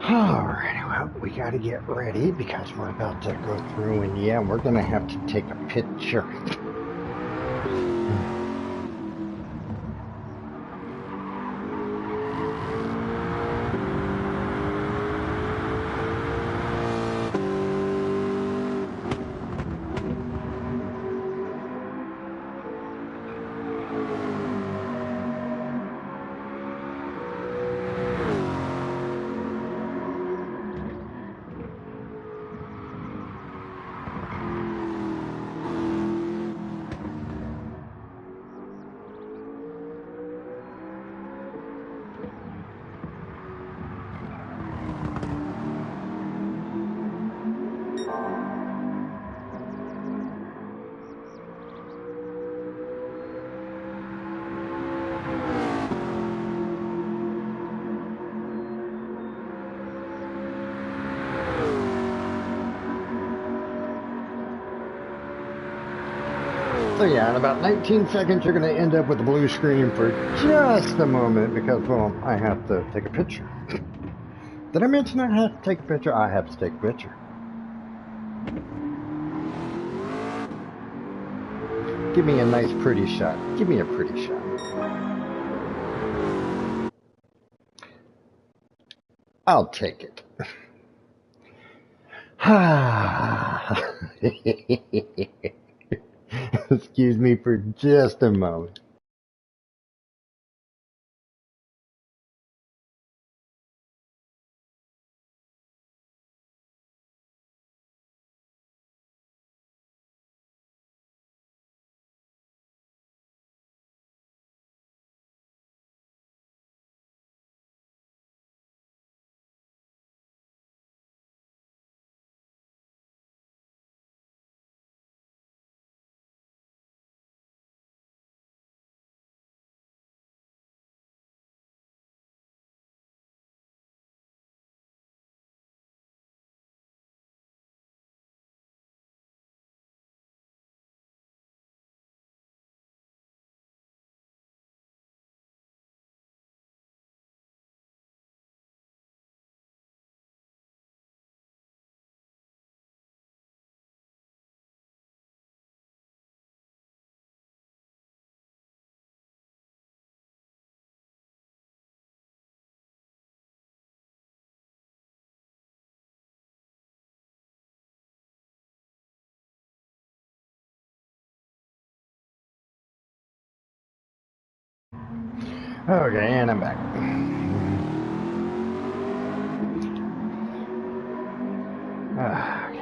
Alright, well, we gotta get ready because we're about to go through and yeah, we're gonna have to take a picture. So yeah, in about 19 seconds, you're going to end up with a blue screen for just a moment because, well, I have to take a picture. Did I mention I have to take a picture? I have to take a picture. Give me a nice, pretty shot. Give me a pretty shot. I'll take it. Excuse me for just a moment. Okay, and I'm back. Okay.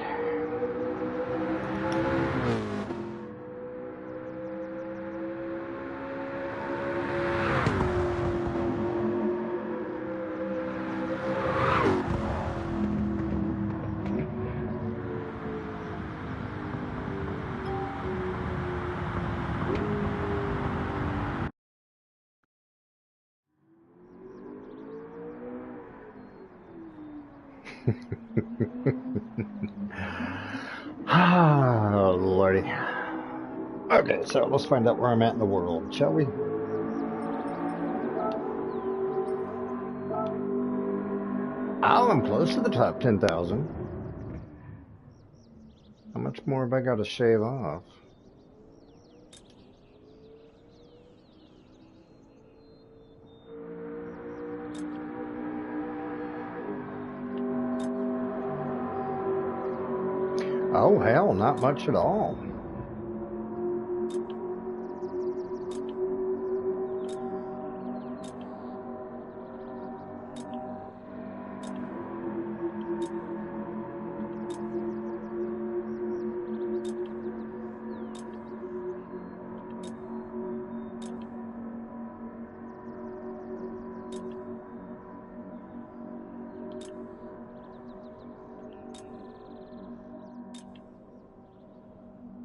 Oh, Lordy. Okay, so let's find out where I'm at in the world, shall we? Oh, I'm close to the top 10,000. How much more have I got to shave off? Oh, hell, not much at all.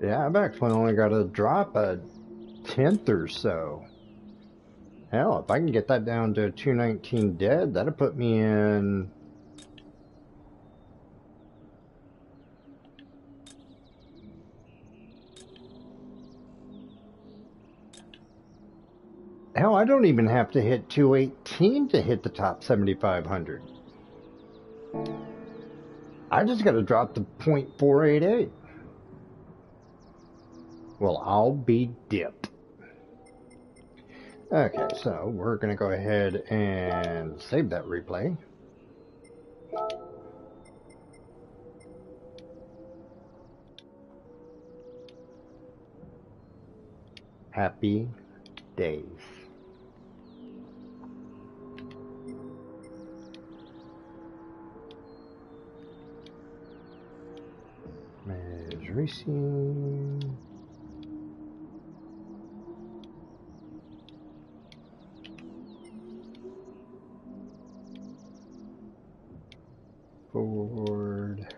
Yeah, I've actually only got to drop a tenth or so. Hell, if I can get that down to 219 dead, that'll put me in. Hell, I don't even have to hit 218 to hit the top 7,500. I just got to drop to 0.488. Well, I'll be dipped. Okay, so we're going to go ahead and save that replay. Happy days. Manage racing. Forward.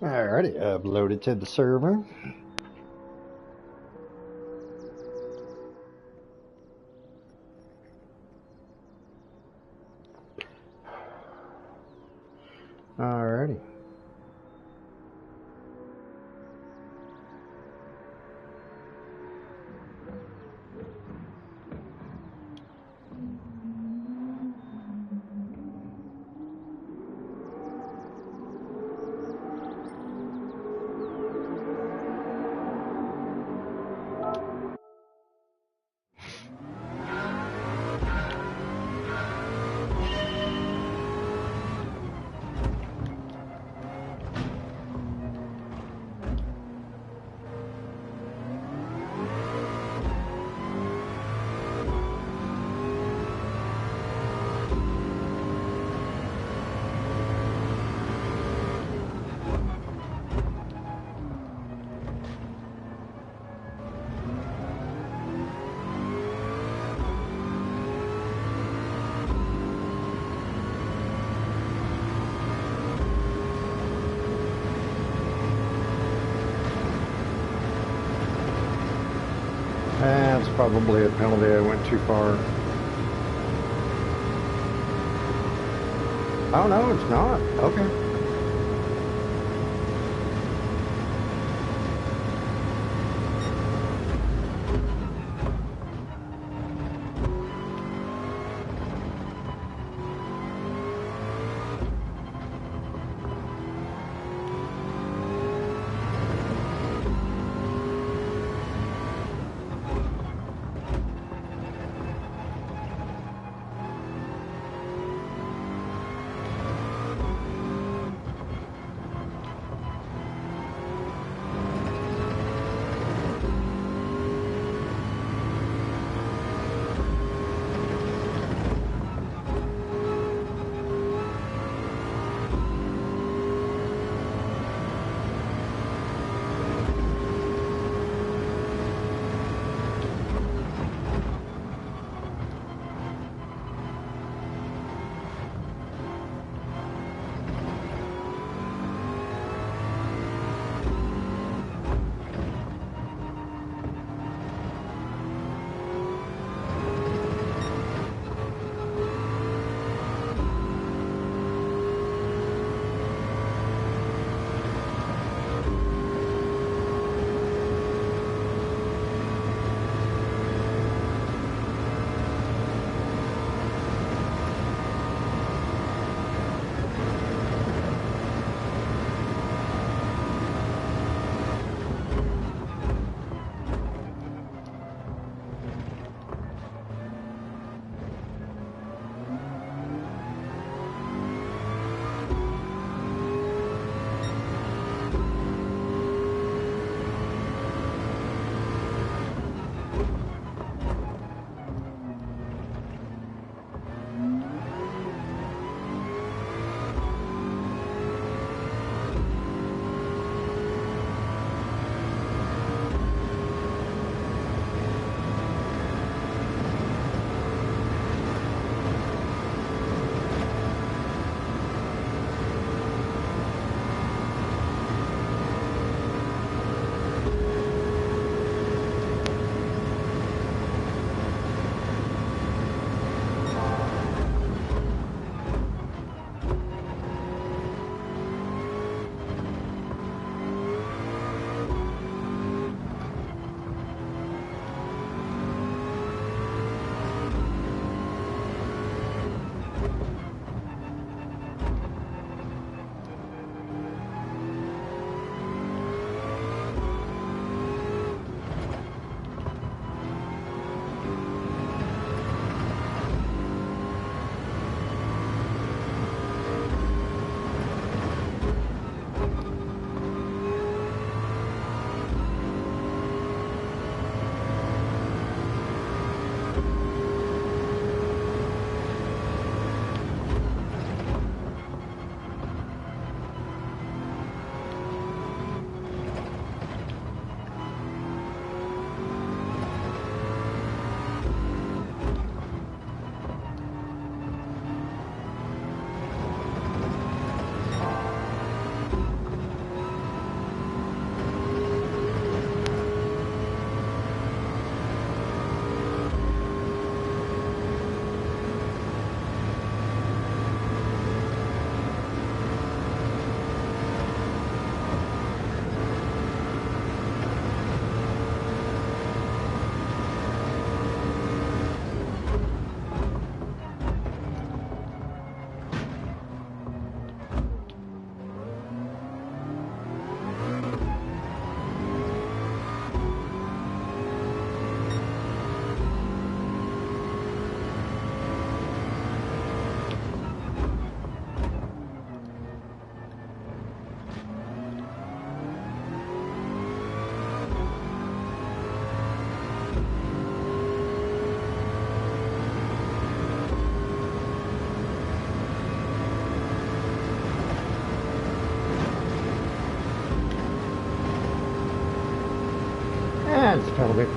Alrighty, uploaded to the server. Alrighty. That's probably a penalty. I went too far. Oh, no, it's not. Okay. sense, Toby.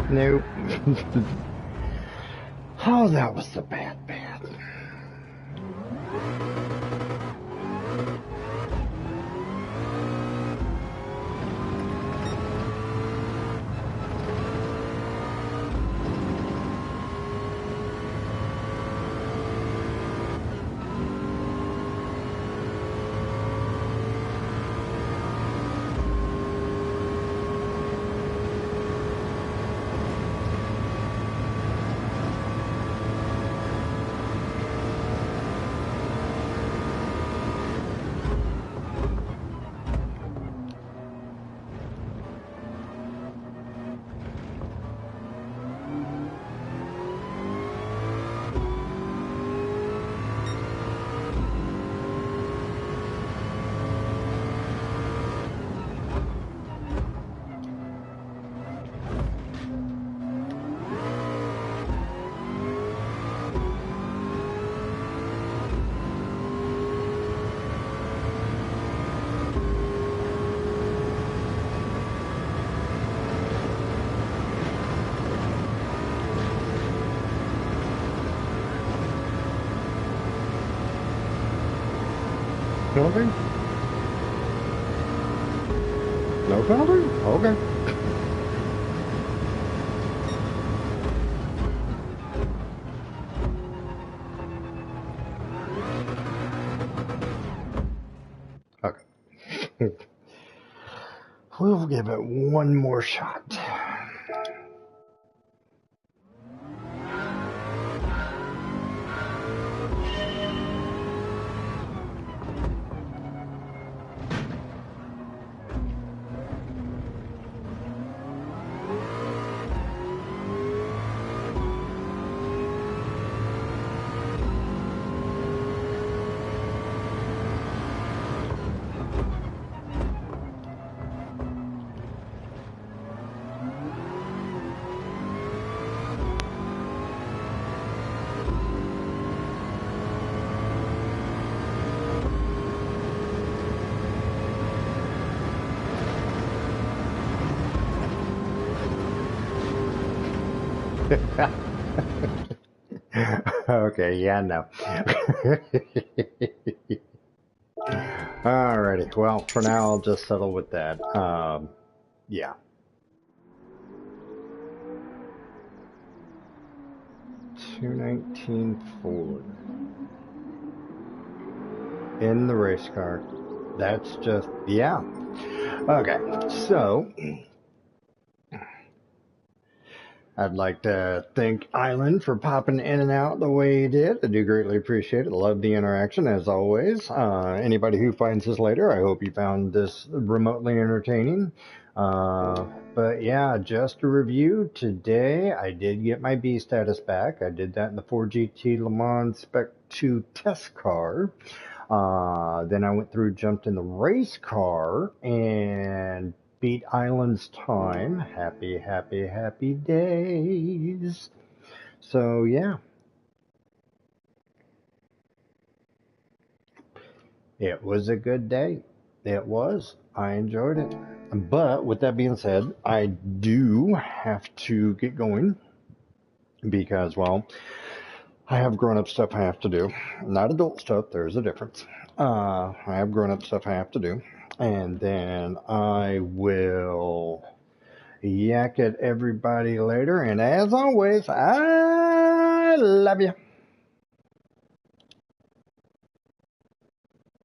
Nope. Oh, that was the bad. Penalty? No penalty? Okay. Okay. We'll give it one more shot. Okay, yeah, no. Alrighty, well, for now I'll just settle with that. Yeah. 219 Ford. In the race car. That's just, yeah. Okay, so I'd like to thank Island for popping in and out the way he did. I do greatly appreciate it. Love the interaction as always. Anybody who finds this later, I hope you found this remotely entertaining. But yeah, just a review. Today, I did get my B status back. I did that in the 4GT Le Mans Spec 2 test car. Then I went through, jumped in the race car, and beat Island's time. Happy, happy, happy days. So, yeah. It was a good day. It was. I enjoyed it. But with that being said, I do have to get going because, well, I have grown-up stuff I have to do. Not adult stuff, there's a difference. I have grown-up stuff I have to do. And then I will yak at everybody later. And as always, I love you.